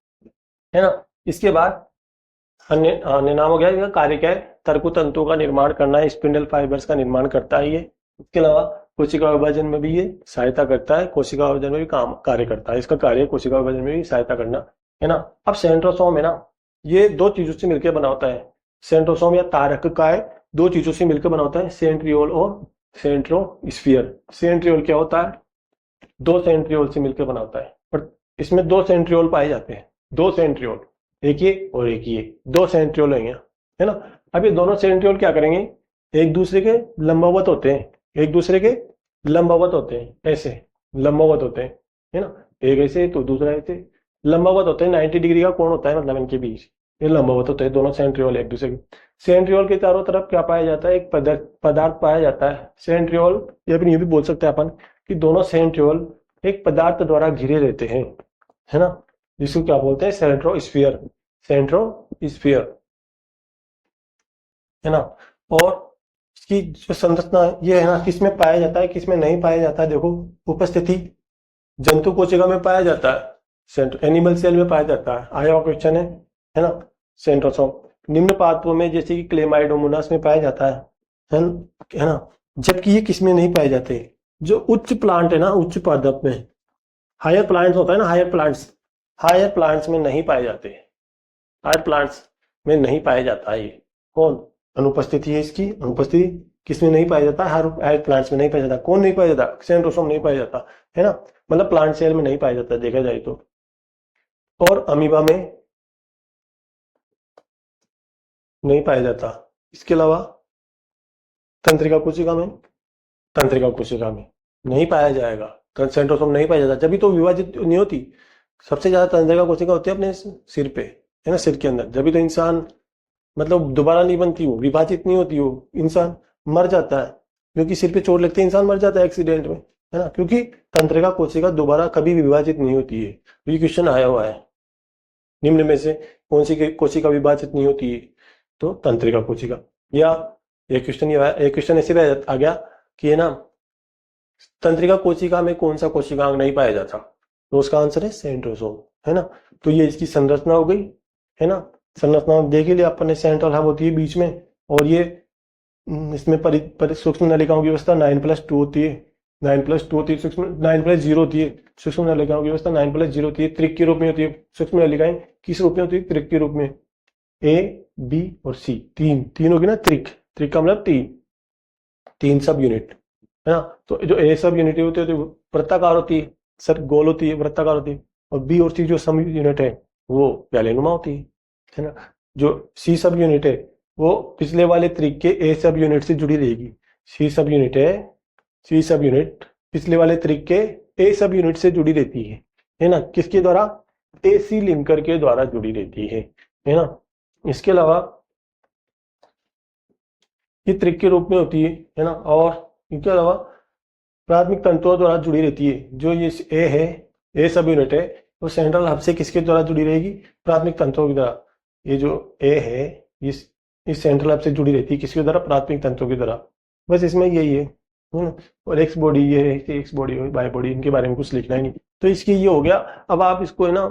है ना। इसके बाद अन्य नाम हो गया, इसका कार्य क्या है, तर्कु तंतुओं का निर्माण करना है, स्पिंडल फाइबर्स का निर्माण करता है ये। इसके अलावा कोशिका विभाजन में भी ये सहायता करता है, कोशिका विभाजन में भी काम कार्य करता है, इसका कार्य कोशिका विभाजन में भी सहायता करना, है ना। अब सेंट्रोसोम है ना, ये 2 चीजों से मिलकर बना होता है, सेंट्रोसोम या तारक काय 2 चीजों से मिलकर बना होता है, सेंट्रियोल और सेंट्रोस्फीयर। सेंट्रियोल क्या होता है, 2 सेंट्रियोल से मिलकर बना होता है, पर इसमें 2 सेंट्रियोल पाए जाते हैं, 2 सेंट्रियोल, एक ये और एक ये, 2 सेंट्रियोल हैं, है ना। अब ये दोनों सेंट्रियोल क्या करेंगे, एक दूसरे के लंबवत होते हैं, एक दूसरे के लंबवत होते हैं, ऐसे लंबवत होते हैं, है ना। एक ऐसे तो दूसरा ऐसे लंबवत होते हैं, 90 डिग्री का कोण होता है मतलब इनके बीच, ये लंबवत होते हैं दोनों सेंट्रियोल एक दूसरे के। सेंट्रियोल के चारों तरफ क्या पाया जाता है, एक पदार्थ पाया जाता है सेंट्रियोल, या फिर ये भी बोल सकते हैं अपन कि दोनों सेंट्रियोल एक पदार्थ द्वारा घिरे रहते हैं, है ना, जिसको क्या बोलते हैं, सेंट्रोस्फीयर, सेंट्रोस्फीयर, है ना। और इसकी जो संरचना ये है ना, किसमें पाया जाता है किसमें नहीं पाया जाता है, देखो उपस्थिति जंतु कोशिका में पाया जाता है, एनिमल सेल में पाया जाता है, आया हुआ क्वेश्चन है ना। सेंट्रोसोम निम्न पादपों में जैसे कि क्लेमाइडोमोनास में पाया जाता है ना। जबकि ये किसमें नहीं पाए जाते, जो उच्च प्लांट है ना, उच्च पादप में, हायर प्लांट्स होता है ना, हायर प्लांट्स में नहीं पाए जाते, हायर प्लांट्स में नहीं पाया जाता है। ये कौन, अनुपस्थिति है इसकी, अनुपस्थिति किसमें नहीं पाया जाता, हायर प्लांट्स में नहीं पाया जाता। कौन नहीं पाया जाता, सेंट्रोसोम नहीं पाया जाता, है ना, मतलब प्लांट सेल में नहीं पाया जाता देखा जाए तो। और अमीबा में नहीं पाया जाता। इसके अलावा तंत्रिका कोशिका में नहीं पाया जाएगा, सेंट्रोसोम नहीं पाया जाता, जब भी तो विभाजित नहीं होती। सबसे ज्यादा तंत्रिका कोशिका होती है अपने सिर पे, है ना, सिर के अंदर, जब भी तो इंसान मतलब दोबारा नहीं बनती, वो विभाजित नहीं होती, वो इंसान मर जाता है, क्योंकि सिर पे चोट लगती है इंसान मर जाता है एक्सीडेंट में, है ना, क्योंकि तंत्रिका कोशिका दोबारा कभी विभाजित नहीं होती है। ये क्वेश्चन आया हुआ है, निम्न में से कौन सी कोशिका विभाजित नहीं होती है, तो तंत्रिका कोशिका। या एक क्वेश्चन ऐसे आ गया कि है ना, तंत्रिका कोशिका में कौन सा कोशिकांग नहीं पाया जाता, तो उसका आंसर है सेंट्रोसोम, है ना। तो ये इसकी संरचना हो गई, है ना। संरचना देख ही लिया अपन ने, सेंट्रल हब होती है बीच में, और ये इसमें सूक्ष्म नलिकाओं की व्यवस्था 9+2 होती है, 9+2 होती है, सूक्ष्म 9+0 होती है सूक्ष्म नलिकाओं की व्यवस्था, 9+0 होती है, त्रिक के रूप में होती है सूक्ष्म नलिकाएं। किस रूप में होती है? त्रिक के रूप में। ए, बी और सी, तीन होगी ना त्रिक। त्रिक का मतलब तीन सब यूनिट, है ना। तो जो ए सब यूनिट होती है तो वृत्ताकार होती है, सर गोल होती है, वृत्ताकार होती है। और बी और सी जो सब यूनिट है वो प्यालेनुमा होती है ना। जो सी सब यूनिट है वो पिछले वाले त्रिक के ए सब यूनिट से जुड़ी रहेगी। सी सब यूनिट पिछले वाले त्रिक के ए सब यूनिट से जुड़ी रहती है ना। किसके द्वारा? ए सी लिंकर के द्वारा जुड़ी रहती है ना। इसके अलावा ये त्रिक के रूप में होती है ना। और इनके अलावा प्राथमिक तंतुओं द्वारा जुड़ी रहती है। जो ये ए है, ए सब यूनिट है, वो सेंट्रल हब से किसके द्वारा जुड़ी रहेगी? प्राथमिक तंतुओं की द्वारा। ये जो ए है इस सेंट्रल हब से जुड़ी रहती है किसके द्वारा? प्राथमिक तंतुओं की द्वारा। बस इसमें यही है ना? और एक्स बॉडी ये है, एक्स बॉडी वाई बॉडी, इनके बारे में कुछ लिखना ही नहीं। तो इसकी ये हो गया। अब आप इसको है ना,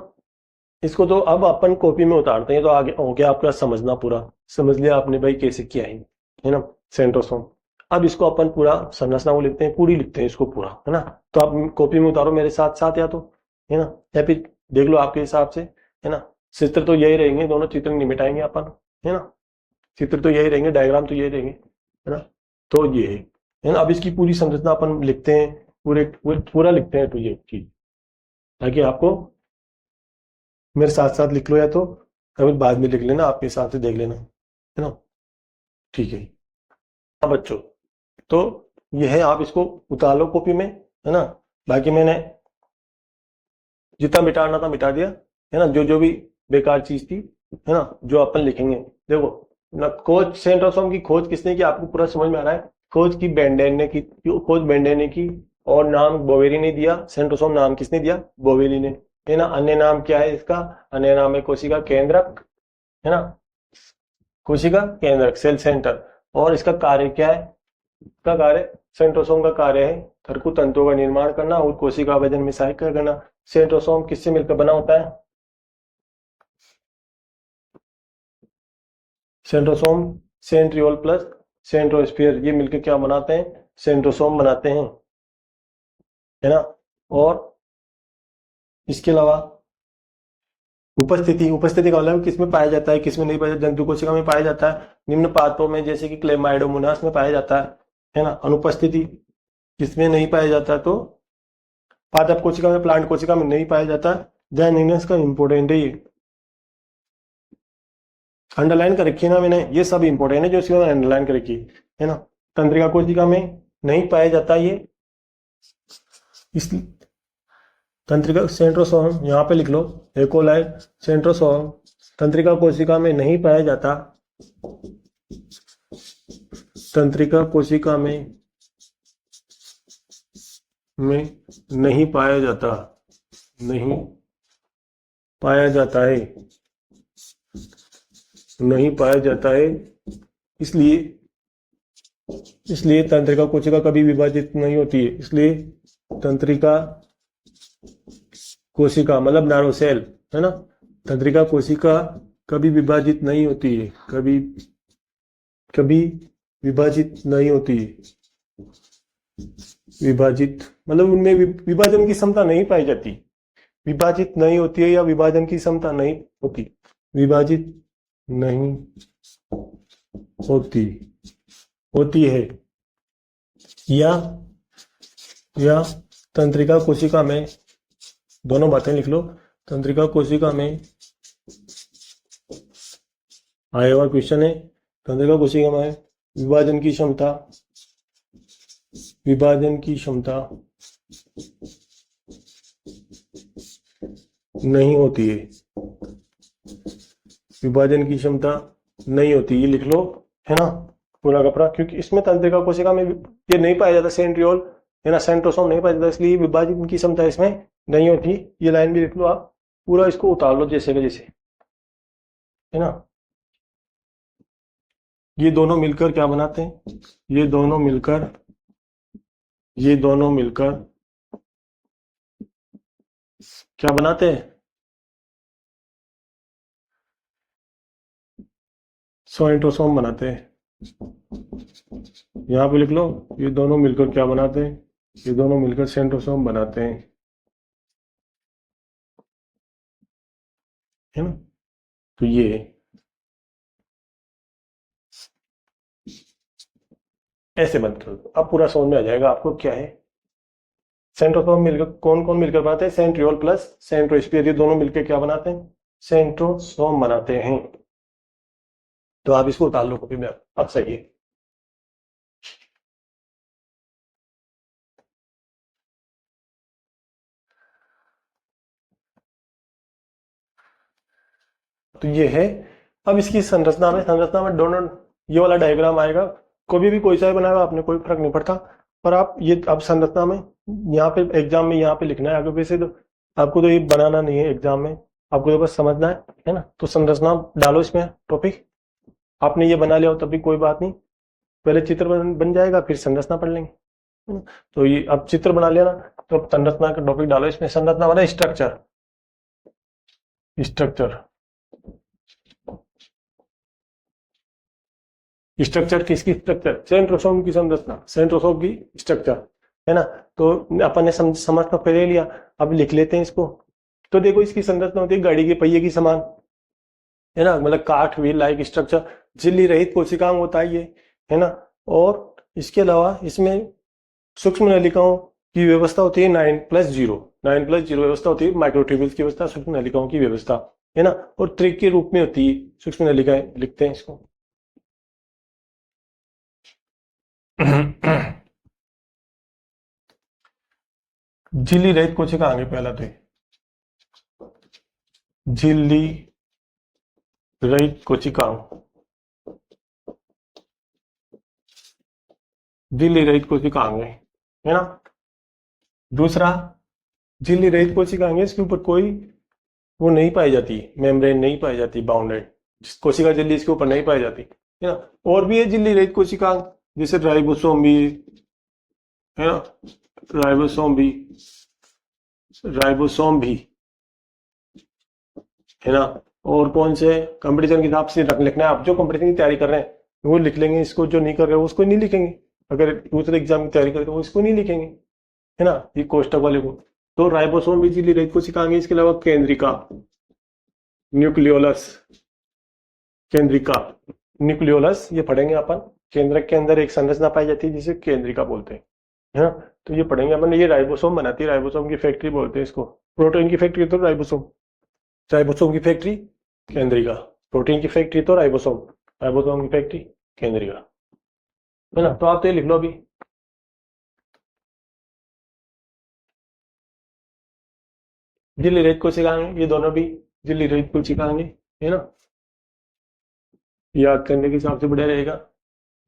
इसको तो अब अपन कॉपी में उतारते हैं, तो आगे हो गया आपका समझना पूरा। समझ लिया आपने भाई कैसे किया है ना सेंट्रोसोम। अब इसको अपन पूरा संरचना को लिखते हैं, पूरी लिखते हैं इसको पूरा, है ना। तो आप कॉपी में उतारो मेरे साथ साथ, या तो, है ना, या फिर देख लो आपके हिसाब से, है ना। चित्र तो यही रहेंगे, दोनों चित्र नहीं मिटाएंगे अपन, है ना। चित्र तो यही रहेंगे, डायग्राम तो यही रहेंगे, है ना। तो ये है ना। अब इसकी पूरी संरचना अपन लिखते हैं, पूरा लिखते हैं, तो ये चीज, ताकि आपको मेरे साथ साथ लिख लो, या तो कभी बाद में लिख लेना, आपके हिसाब से देख लेना, है ना। ठीक है। हाँ बच्चों, तो यह है, आप इसको उतार लो कॉपी में, है ना। बाकी मैंने जितना मिटाना था मिटा दिया, है ना। जो जो भी बेकार चीज थी, है ना, जो अपन लिखेंगे। देखो ना, खोज सेंट्रोसोम की खोज किसने की? आपको पूरा समझ में आ रहा है? खोज की बेंडेन ने की, खोज बेंडेन ने की। और नाम बोवेली ने दिया। सेंट्रोसोम नाम किसने दिया? बोवेली ने, है ना। अन्य नाम क्या है इसका? अन्य नाम है कोशिका केंद्रक, है ना। कोशिका केंद्रक, सेल सेंटर। और इसका कार्य क्या है? इसका कार्य, सेंट्रोसोम का कार्य है थरकु तंतुओं का निर्माण करना और कोशिका विभाजन में सहायक करना। सेंट्रोसोम किससे मिलकर बना होता है? सेंट्रोसोम सेंट्रियोल प्लस सेंट्रोस्फीयर, ये मिलकर क्या बनाते हैं? सेंट्रोसोम बनाते हैं, है ना। और इसके अलावा उपस्थिति का मतलब किसमें पाया जाता है, किसमें नहीं पाया जाता? जंतु कोशिका में पाया जाता है, निम्न पादपों में, जैसे कि क्लेमाइडोमोनास में पाया जाता है ना। अनुपस्थिति किसमें नहीं पाया जाता? तो पादप कोशिका में, प्लांट कोशिका में नहीं पाया जाता। ध्यान देना, इसका इंपॉर्टेंट है ये, अंडरलाइन कर रखी है ना मैंने, ये सब इंपॉर्टेंट है जो इसमें अंडरलाइन कर रखी है ना। तंत्रिका कोशिका में नहीं पाया जाता ये, इस तंत्रिका सेंट्रोसोम यहाँ पे लिख लो, एकोलाई सेंट्रोसोम तंत्रिका कोशिका में नहीं पाया जाता। तंत्रिका कोशिका में नहीं पाया जाता, नहीं पाया जाता है, नहीं पाया जाता है। इसलिए तंत्रिका कोशिका कभी विभाजित नहीं होती है। इसलिए तंत्रिका कोशिका मतलब नैरो सेल, है ना। तंत्रिका कोशिका कभी विभाजित नहीं होती है, कभी विभाजित नहीं होती है। विभाजित मतलब उनमें विभाजन की क्षमता नहीं पाई जाती। विभाजित नहीं होती है या विभाजन की क्षमता नहीं होती, विभाजित नहीं होती है, या तंत्रिका कोशिका में, दोनों बातें लिख लो। तंत्रिका कोशिका में आया हुआ क्वेश्चन है, तंत्रिका कोशिका में विभाजन की क्षमता नहीं होती है, विभाजन की क्षमता नहीं होती, ये लिख लो, है ना, पूरा का पूरा। क्योंकि इसमें तंत्रिका कोशिका में ये नहीं पाया जाता, सेंट्रियोल, है ना, सेंट्रोसोम नहीं पाया जाता, इसलिए विभाजन की क्षमता इसमें नहीं होती। ये लाइन भी लिख लो आप, पूरा इसको उतार लो जैसे का जैसे, है ना। ये दोनों मिलकर क्या बनाते हैं? ये दोनों मिलकर क्या बनाते हैं? सेंट्रोसोम बनाते हैं। यहाँ पे लिख लो, ये दोनों मिलकर क्या बनाते हैं, ये दोनों मिलकर सेंट्रोसोम बनाते हैं, है ना। तो ये ऐसे बनते हो। अब पूरा समझ में आ जाएगा आपको क्या है। सेंट्रोसोम मिलकर कौन कौन मिलकर बनाते हैं, सेंट्रियोल प्लस सेंट्रोस्फीयर, ये दोनों मिलकर क्या बनाते हैं, सेंट्रोसोम बनाते हैं। तो आप इसको उतार लो कॉपी में, अब सही है। तो ये है। अब इसकी संरचना में दोनों ये वाला डायग्राम आएगा, कभी भी कोई सा भी बनाएगा आपने, कोई फर्क नहीं पड़ता। पर आप ये अब संरचना में यहाँ पे एग्जाम में यहाँ पे लिखना है, आगे वैसे तो आपको तो ये बनाना नहीं है एग्जाम में, आपको तो बस समझना है ना। तो संरचना डालो इसमें टॉपिक, आपने ये बना लिया हो तब भी कोई बात नहीं, पहले चित्र बन जाएगा फिर संरचना पढ़ लेंगे, है ना। तो ये अब चित्र बना लिया ना, तो अब संरचना का टॉपिक डालो इसमें। संरचना वाला स्ट्रक्चर, स्ट्रक्चर स्ट्रक्चर किसकी स्ट्रक्चर, सेंट्रोसोम की संरचना, सेंट्रोसोम की स्ट्रक्चर, है ना। तो अपन ने समझ तो पहले लिया, अब लिख लेते हैं इसको। तो देखो इसकी संरचना होती है गाड़ी के पहिए की समान, है ना, मतलब काठ व्हील लाइक स्ट्रक्चर, झिल्ली रहित कोशिकांग होता है ये, है ना। और इसके अलावा इसमें सूक्ष्म नलिकाओं की व्यवस्था होती है 9+0, 9+0 व्यवस्था होती है, माइक्रोट्यूब्यूल्स की व्यवस्था, सूक्ष्म नलिकाओं की व्यवस्था, है ना। और त्रिक के रूप में होती है सूक्ष्म नलिकाएं, लिखते हैं इसको। झिल्ली रहित कोशिका आगे पहला तो झिल्ली रहित कोशिकांग, झिल्ली रहित कोशिकांग है ना। दूसरा, झिल्ली रहित कोशिकांग है, इसके ऊपर कोई वो नहीं पाई जाती, मेम्ब्रेन नहीं पाई जाती, बाउंडेड कोशिका झिल्ली इसके ऊपर नहीं पाई जाती, है ना। और भी है झिल्ली रहित कोशिकांग, जैसे राइबोसोम भी, है ना, राइबोसोम भी, राइबोसोम भी, है ना। और कौन से कंपटीशन के हिसाब से लिखना है, आप जो कंपटीशन की तैयारी कर रहे हैं वो लिख लेंगे इसको, जो नहीं कर रहे हो उसको नहीं लिखेंगे, अगर दूसरे एग्जाम की तैयारी करें तो वो इसको नहीं लिखेंगे, है ना, ये कोष्टक वाले को। तो राइबोसोम भी झिल्ली रहित कोशिकांग, इसके अलावा केंद्रिका, न्यूक्लियोलस, केंद्रिका, न्यूक्लियोलस ये पढ़ेंगे अपन। केंद्रक के अंदर एक संरचना पाई जाती है जिसे केंद्रिका बोलते हैं, है ना। तो ये पढ़ेंगे अपन। ये राइबोसोम बनाती है, राइबोसोम की फैक्ट्री बोलते हैं इसको, प्रोटीन की फैक्ट्री तो राइबोसोम, राइबोसोम की फैक्ट्री केंद्रिका, प्रोटीन की फैक्ट्री तो राइबोसोम, राइबोसोम की फैक्ट्री केंद्रिका, है ना। तो आप तो ये लिख लो अभी। झिल्ली रहित कोशिकाएं, ये दोनों भी झिल्ली रहित कोशिकाएं, है ना। याद करने के हिसाब से बढ़िया रहेगा,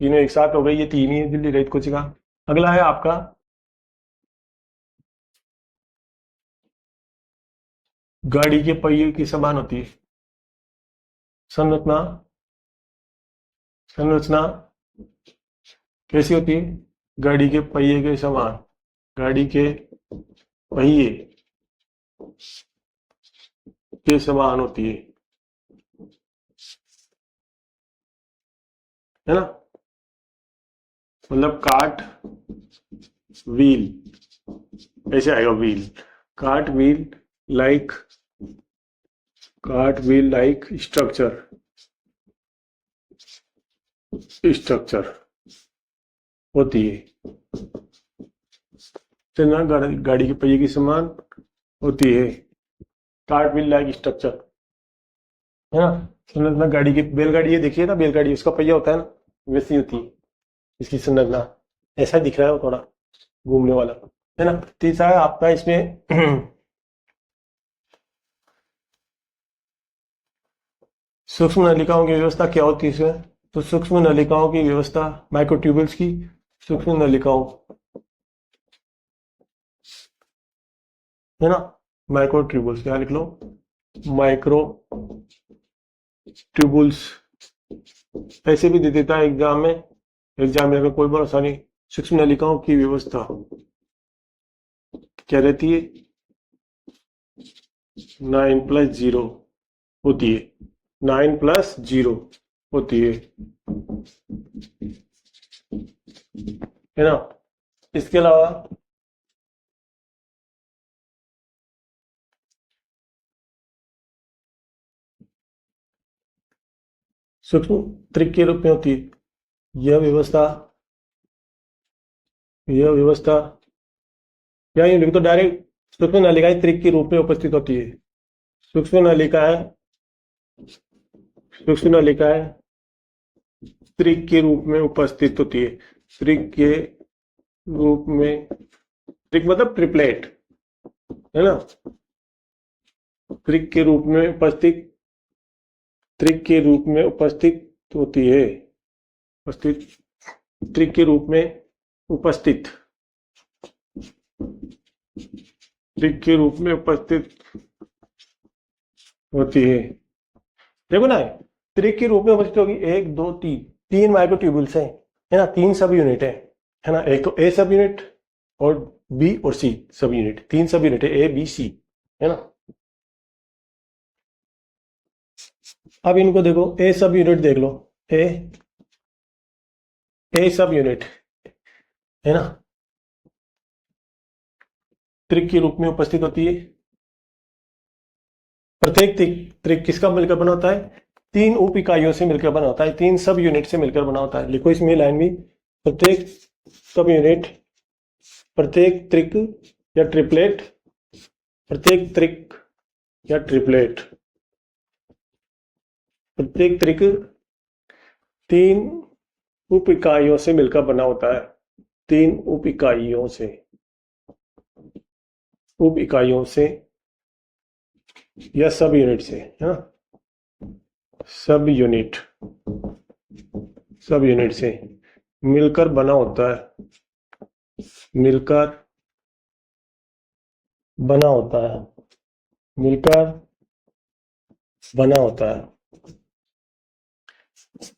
तीनों एक साथ हो गई, ये तीन ही है झिल्ली रहित कोशिका। अगला है आपका गाड़ी के पहिए की समान होती है संरचना, संरचना कैसी होती है, गाड़ी के पहिए के समान, गाड़ी के पहिए के समान होती है ना। मतलब काट व्हील ऐसे आएगा, व्हील, काट व्हील लाइक, काट व्हील लाइक स्ट्रक्चर, स्ट्रक्चर होती है, चलना गाड़ी के पहिए की समान होती है, कार्ट व्हील लाइक स्ट्रक्चर, है ना। संरचना गाड़ी की, बैलगाड़ी ये देखिए ना, बैलगाड़ी उसका पहिया होता है ना, वैसी होती है इसकी संरचना, ऐसा दिख रहा है वो थोड़ा घूमने वाला, है ना। तीसरा है आपका इसमें सूक्ष्म नलिकाओं की व्यवस्था क्या होती है इसमें, तो सूक्ष्म नलिकाओं की व्यवस्था, माइक्रोट्यूबुल्स की सूक्ष्म नलिकाओं, है ना, माइक्रोट्यूबुल्स, क्या लिख लो, माइक्रो ट्यूबुल्स, ऐसे भी दे देता है एग्जाम में, एग्जाम में अगर कोई भरोसा नहीं। सूक्ष्म नलिकाओं की व्यवस्था क्या रहती है, 9+0 होती है, 9+0, होती है ना। इसके अलावा सूक्ष्म त्रिक के रूप में होती है यह व्यवस्था, या यूं लिख तो डायरेक्ट सूक्ष्म नलिकाएं त्रिक के रूप में उपस्थित होती है। सूक्ष्म नलिकाएं त्रिक के रूप में उपस्थित होती है। त्रिक के रूप में, त्रिक मतलब ट्रिपलेट, है ना। त्रिक के रूप में उपस्थित होती है। त्रिक के रूप में उपस्थित होती है। देखो ना, त्रिक के रूप में उपस्थित होगी 1 2 3 तीन माइक्रोट्यूब्यूल्स हैं, है ना। 3 सब यूनिट है ना। एक तो ए सब यूनिट और बी और सी सब यूनिट, 3 सब यूनिट है, ए बी सी, है ना। अब इनको देखो, ए सब यूनिट देख लो, ए सब यूनिट, है ना, त्रिक के रूप में उपस्थित होती है। प्रत्येक त्रिक किसका मिलकर बना होता है? 3 उप इकाइयों से मिलकर बना होता है, 3 सब यूनिट से मिलकर बना होता है। लिखो इसमें लाइन भी, प्रत्येक सब यूनिट, प्रत्येक त्रिक या ट्रिपलेट, प्रत्येक त्रिक 3 उप इकाइयों से मिलकर बना होता है। 3 उप इकाइयों से या सब यूनिट से, है ना, सब यूनिट से मिलकर बना होता है।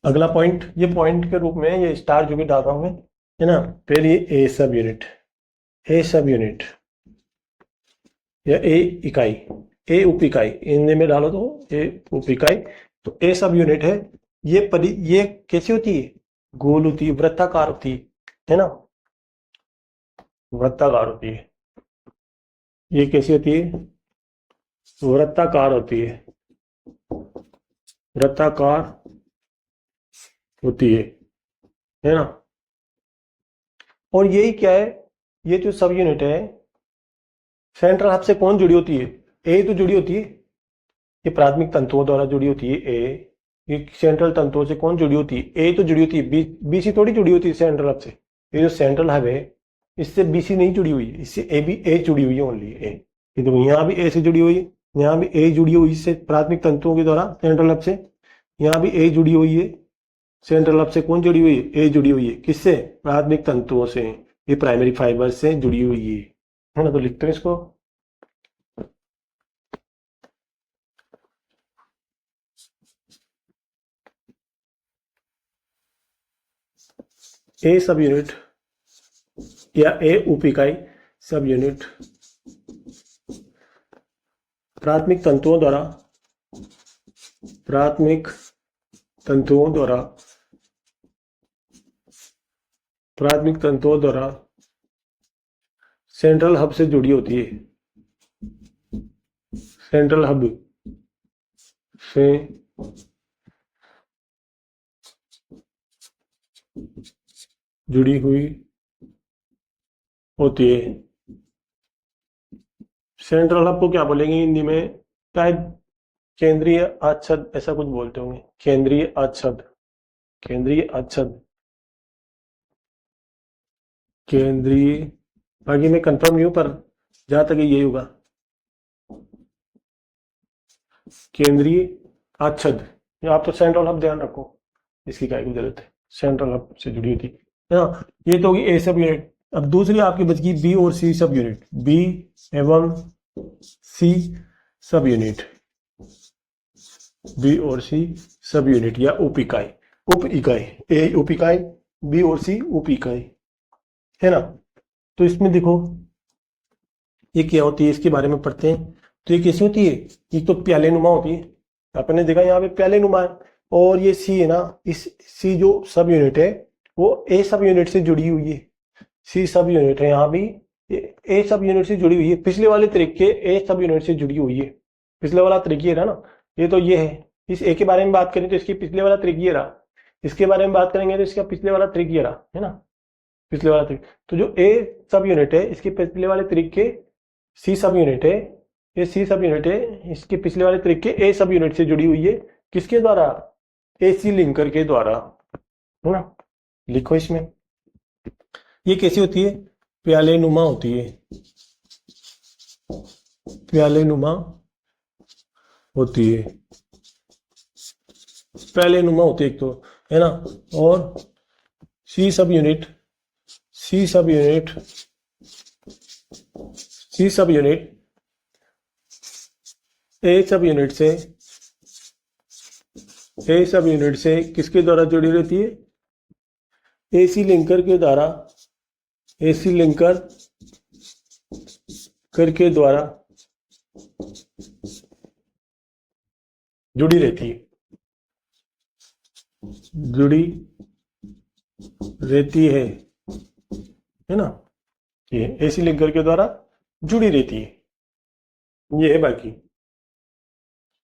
अगला पॉइंट, ये पॉइंट के रूप में ये स्टार जो भी डाल रहा हूं मैं, है ना। फिर ये ए सब यूनिट या ए इकाई, ए उप इकाई, इनमें में डालो तो ए उप इकाई। तो ए सब यूनिट है, ये कैसी होती है? गोल होती है, वृत्ताकार होती है ना, वृत्ताकार होती है। ये कैसी होती है? वृत्ताकार होती है ना। और यही क्या है, ये जो सब यूनिट है, सेंट्रल हब से कौन जुड़ी होती है? ए तो जुड़ी होती है, ये प्राथमिक तंतुओं द्वारा जुड़ी होती है ए। ये सेंट्रल तंतुओं से कौन जुड़ी होती है? ए तो जुड़ी होती है, बी सी थोड़ी जुड़ी होती है सेंट्रल हब से। ये जो सेंट्रल हब है, इससे बी सी नहीं जुड़ी हुई है, इससे ए जुड़ी हुई है, ओनली ए। ये तो यहाँ भी ए से जुड़ी हुई है, यहाँ भी ए जुड़ी हुई है प्राथमिक तंतुओं के द्वारा सेंट्रल हब से। यहाँ भी ए जुड़ी हुई है सेंट्रल हब से। कौन जुड़ी हुई है? ए जुड़ी हुई है, किससे? प्राथमिक तंतुओं से, ये प्राइमरी फाइबर से जुड़ी हुई है ना। तो लिखते हैं इसको, ए सब यूनिट या ए उप इकाई सब यूनिट प्राथमिक तंतुओं द्वारा सेंट्रल हब से जुड़ी होती है। सेंट्रल हब से जुड़ी हुई होती है। सेंट्रल हब को क्या बोलेंगे हिंदी में? शायद केंद्रीय आच्छद ऐसा कुछ बोलते होंगे, केंद्रीय आच्छद, बाकी मैं कंफर्म नहीं हूं, पर जहां तक यही होगा, केंद्रीय आच्छद। आप तो सेंट्रल हब ध्यान रखो, इसकी क्या जरूरत है, सेंट्रल हब से जुड़ी होती है ना। ये तो होगी ए सब यूनिट। अब दूसरी आपकी बच गई बी और सी सब यूनिट, बी एवं सी सब यूनिट, बी और सी सब यूनिट या उप इकाई, ए उप इकाई, बी और सी उप इकाई, है ना। तो इसमें देखो ये क्या होती है, इसके बारे में पढ़ते हैं। तो ये कैसी होती है? ये तो प्याले नुमा होती है, आपने देखा यहाँ पे प्याले नुमा है, और ये सी है ना, इस सी जो सब यूनिट है वो ए सब यूनिट से जुड़ी हुई है। सी सब यूनिट है यहाँ भी, ए सब यूनिट से जुड़ी हुई है, पिछले वाले तरीके ए सब यूनिट से जुड़ी हुई है। पिछले वाला तरीके रहा ना, ये तो ये है। इस ए के बारे में बात करें तो इसकी पिछले वाला तरीके रहा, इसके बारे में बात करेंगे तो इसका पिछले वाला तरीके रहा, है ना, पिछले वाला तरीके। तो जो ए सब यूनिट है इसके पिछले वाले तरीके सी सब यूनिट है, ये सी सब यूनिट है, इसके पिछले वाले तरीके ए सब यूनिट से जुड़ी हुई है। किसके द्वारा? ए सी लिंकर के द्वारा, है ना। लिखो इसमें, ये कैसी होती है? प्याले नुमा होती है, प्याले नुमा होती है, प्याले नुमा होती है एक तो, है ना। और सी सब यूनिट, सी सब यूनिट, सी सब यूनिट ए सब यूनिट से, ए सब यूनिट से किसके द्वारा जुड़ी रहती है? एसी लिंकर के द्वारा, एसी लिंकर करके द्वारा जुड़ी रहती है, जुड़ी रहती है ना। ये एसी लिंकर के द्वारा जुड़ी रहती है, ये है। बाकी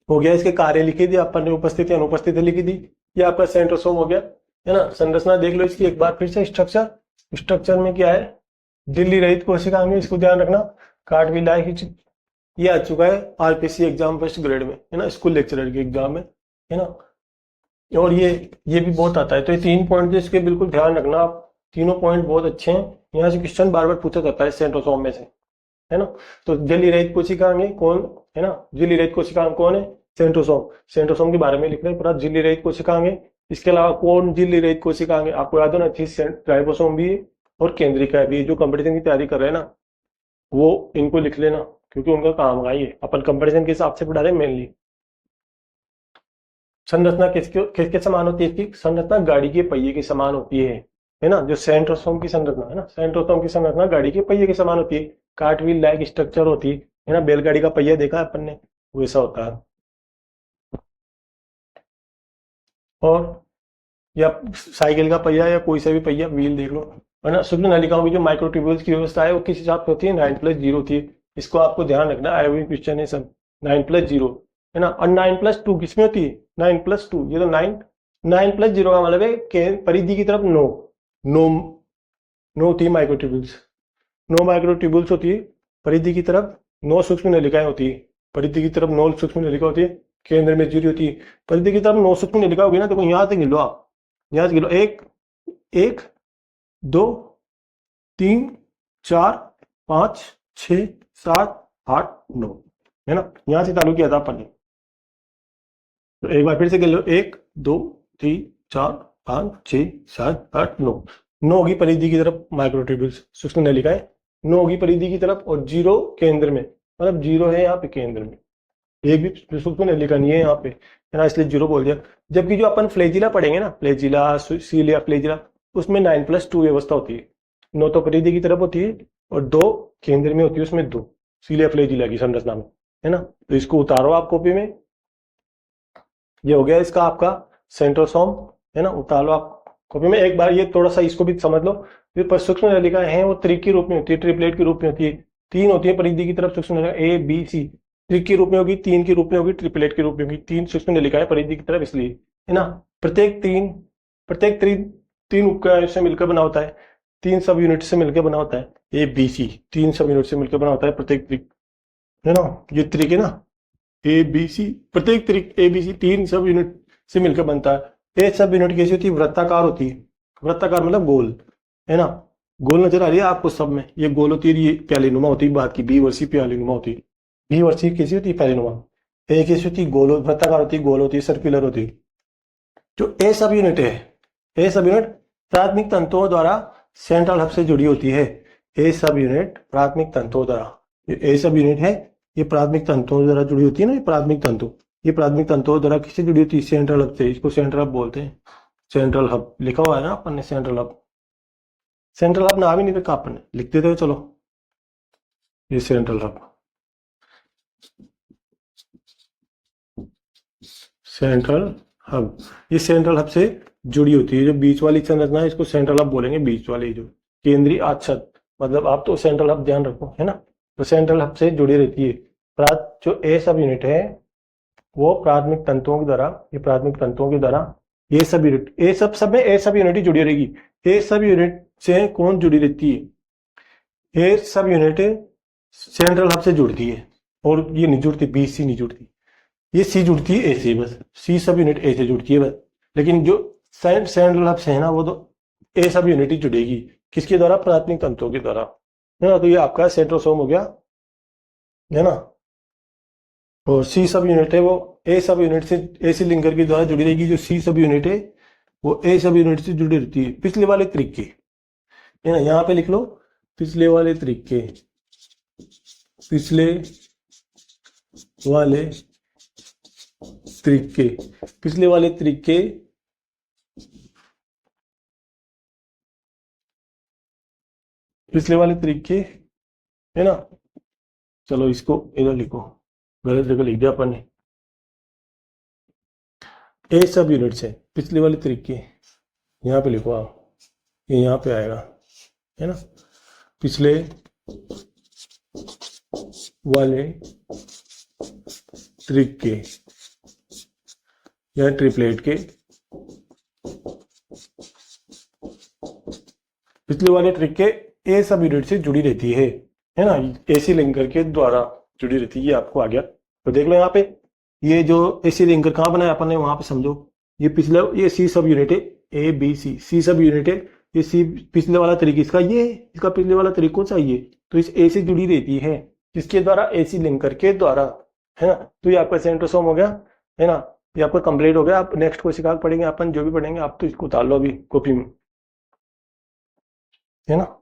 हो गया। इसके कार्य लिखी दी अपन ने, उपस्थिति अनुपस्थिति लिखी दी। ये आपका सेंट्रोसोम हो गया, है ना। संरचना देख लो इसकी एक बार फिर से। स्ट्रक्चर, स्ट्रक्चर में क्या है? झिल्ली रहित कोशिकाएं, इसको ध्यान रखना। कार्डविलाइ, ये आ चुका है आरपीसी एग्जाम फर्स्ट ग्रेड में, है ना, स्कूल लेक्चरर के एग्जाम में, है ना। और ये भी बहुत आता है। तो ये 3 पॉइंट इसके बिल्कुल ध्यान रखना आप, तीनों पॉइंट बहुत अच्छे हैं। यहाँ से क्वेश्चन बार बार पूछा जाता है सेंट्रोसोम में से, है ना। तो झिल्ली रहित कोशिकाएं कौन है ना, झिल्ली रहित कोशिकाएं कौन है? सेंट्रोसोम। सेंट्रोसोम के बारे में लिख रहे हैं पूरा, झिल्ली रहित कोशिकाएं। इसके अलावा कौन झिल्ली रहित कोशिकाएं? आपको याद होना चाहिए, राइबोसोम भी और केंद्रिका भी। जो कंपटीशन की तैयारी कर रहे हैं ना, वो इनको लिख लेना, क्योंकि उनका काम है ये। अपन कंपटीशन के हिसाब से पढ़ा रहे हैं मेनली। संरचना किसके समान होती है? इसकी संरचना गाड़ी के पहिए के समान होती है ना। जो सेंट्रोसोम की संरचना है ना, सेंट्रोसोम की संरचना गाड़ी के पहिए के समान होती है। कार्टव्हील लाइक स्ट्रक्चर होती है ना। बैलगाड़ी का पहिया देखा है अपन ने, वैसा होता है। और या साइकिल का पहिया या कोई सा भी पहिया, व्हील देख लो, है ना। सूक्ष्म नलिकाओं की जो माइक्रोट्यूब्यूल्स की व्यवस्था है वो किस हिसाब से होती है? 9+0 होती है। इसको आपको ध्यान रखना, आया हुई क्वेश्चन है सब। 9+0, है ना। और 9+2 किसमें होती है? 9+2, ये तो 9+0 का मतलब है कि परिधि की तरफ 9 9 9 होती है माइक्रोट्यूब्यूल्स। 9 माइक्रोट्यूब्यूल्स होती है परिधि की तरफ। 9 सूक्ष्म नलिकाएं होती है परिधि की तरफ। 9 सूक्ष्म नलिका होती है, केंद्र में जुड़ी होती है। परिधि की तरफ 9 सूक्ष्म नलिका होगी ना। देखो यहाँ से गिलो आप, यहाँ से गिलो। 1 1 2 3 4 5 6 7 8 9, है ना। यहाँ से चालू किया था अपन ने। तो एक बार फिर से गिलो। 1 2 3 4 5 6 7 8 9, 9 होगी परिधि की तरफ माइक्रोट्यूब्यूल्स, सूक्ष्म नलिकाएं 9 होगी परिधि की तरफ। और 0 केंद्र में, मतलब 0 है यहाँ पे केंद्र में, एक भी सूक्ष्म नलिका नहीं है यहाँ पे, है ना, इसलिए 0 बोल दिया। जबकि जो अपन फ्लैजिला पढ़ेंगे ना, फ्लैजिला, सीलिया, फ्लैजिला, उसमें 9+2 व्यवस्था होती है। 9 तो परिधि की तरफ होती है और 2 केंद्र में होती है, उसमें 2 सीलिया फ्लैजिला की संरचना में, है ना। तो इसको उतारो आप कॉपी में। ये हो गया इसका आपका सेंट्रोसोम, है ना। उतारो आप कॉपी में एक बार। ये थोड़ा सा इसको भी समझ लो। ये पर सूक्ष्म नलिकाएं हैं वो त्रिक के रूप में होती है, ट्रिपलेट के रूप में होती है। 3 होती है परिधि की तरफ सूक्ष्म नलिका, ए बी सी। त्रिक के रूप में होगी, 3 के रूप में होगी, ट्रिपलेट के रूप में होगी। 3 सूक्ष्म नलिकाएं परिधि की तरफ, इसलिए, है ना। प्रत्येक 3 उपकरण से मिलकर बना होता है, 3 सब यूनिट से मिलकर बना होता है। ए बी सी 3 सब यूनिट से मिलकर बना होता है प्रत्येक त्रिक, है ना। ये त्रिक है ना, ए बी सी। प्रत्येक त्रिक ए बी सी 3 सब यूनिट से मिलकर बनता है। एक सब यूनिट कैसी होती है? वृत्ताकार होती है। वृत्ताकार मतलब गोल, है ना। गोल नजर आ रही है आपको सब में? ये गोल होती है, ये प्यालीनुमा होती है। बात की बी वर्सी प्यालीनुमा होती है। बी वर्सी कैसी होती है? प्यालीनुमा। ए कैसी होती है? गोल, वृत्ताकार होती है, गोल होती है, सर्कुलर होती है। जो ए सब यूनिट है, ए सब यूनिट प्राथमिक तंतुओं द्वारा सेंट्रल हब से जुड़ी होती है। ए सब यूनिट प्राथमिक तंतुओं द्वारा, ये ए सब यूनिट है, ये प्राथमिक तंतुओं द्वारा जुड़ी होती है ना। ये प्राथमिक तंतु, ये प्राथमिक तंतुओं द्वारा किससे जुड़ी होती है? सेंट्रल हब से। इसको सेंट्रल हब बोलते हैं। सेंट्रल हब लिखा हुआ है ना अपन ने, सेंट्रल हब। सेंट्रल हब नाम ही नहीं रखा अपन ने, लिख देते हो चलो। ये सेंट्रल हब, सेंट्रल हब, ये सेंट्रल हब से जुड़ी होती है। जो बीच वाली संरचना है इसको सेंट्रल हब बोलेंगे, बीच वाली जो केंद्रीय आच्छद, मतलब आप तो सेंट्रल हब ध्यान रखो, है ना। तो सेंट्रल हब से जुड़ी रहती है। जो ए सब यूनिट है वो प्राथमिक तंतुओं के द्वारा, ये प्राथमिक तंतुओं के द्वारा ये सब यूनिट, ए सब में ए सब यूनिट ही जुड़ी रहेगी। ए सब यूनिट से कौन जुड़ी रहती है? ए सब यूनिट सेंट्रल हब से जुड़ती है, और ये नहीं जुड़ती, बी सी नहीं जुड़ती, ये सी जुड़ती है ए से, बस सी सब यूनिट ए से जुड़ती है बस। लेकिन जो सेंट्रल हब से है ना, वो तो ए सब यूनिट ही जुड़ेगी, किसके द्वारा? प्राथमिक तंतुओं के द्वारा, है ना। तो ये आपका सेंट्रोसोम हो गया, है ना। और सी सब यूनिट है वो ए सब यूनिट से, ए सी लिंकर के द्वारा जुड़ी रहेगी। जो सी सब यूनिट है वो ए सब यूनिट से जुड़ी रहती है। पिछले वाले तरीके, है ना, यहाँ पे लिख लो पिछले वाले तरीके, पिछले वाले तरीके, पिछले वाले तरीके, पिछले वाले तरीके, है ना। चलो इसको इधर लिखो, गलत जगह लिख दिया अपन ने। ए सब यूनिट से पिछले वाले तरीके यहाँ पे लिखो आप, ये यहाँ पे आएगा, है ना। पिछले वाले तरीके या ट्रिपलेट के, पिछले वाले तरीके ए सब यूनिट से जुड़ी रहती है ना, एसी लिंकर के द्वारा जुड़ी रहती है। ये आपको आ गया। तो देख लो यहाँ पे, ये जो एसी लिंकर कहाँ बनाया अपन ने, वहां पे समझो। ये पिछले, ये सी सब यूनिट है, ए बी सी, सी सब यूनिट है। ये सी पिछले वाला तरीका इसका, ये इसका पिछले वाला तरीका कौन सा है? ये तो इस ए से जुड़ी रहती है, किसके द्वारा? एसी लिंकर के द्वारा, है ना। तो ये आपका सेंट्रोसोम हो गया, है ना। ये आपका कंप्लीट हो गया। आप नेक्स्ट कोशिका पढ़ेंगे अपन, जो भी पढ़ेंगे आप तो इसको उतार लो अभी कॉपी में, है ना।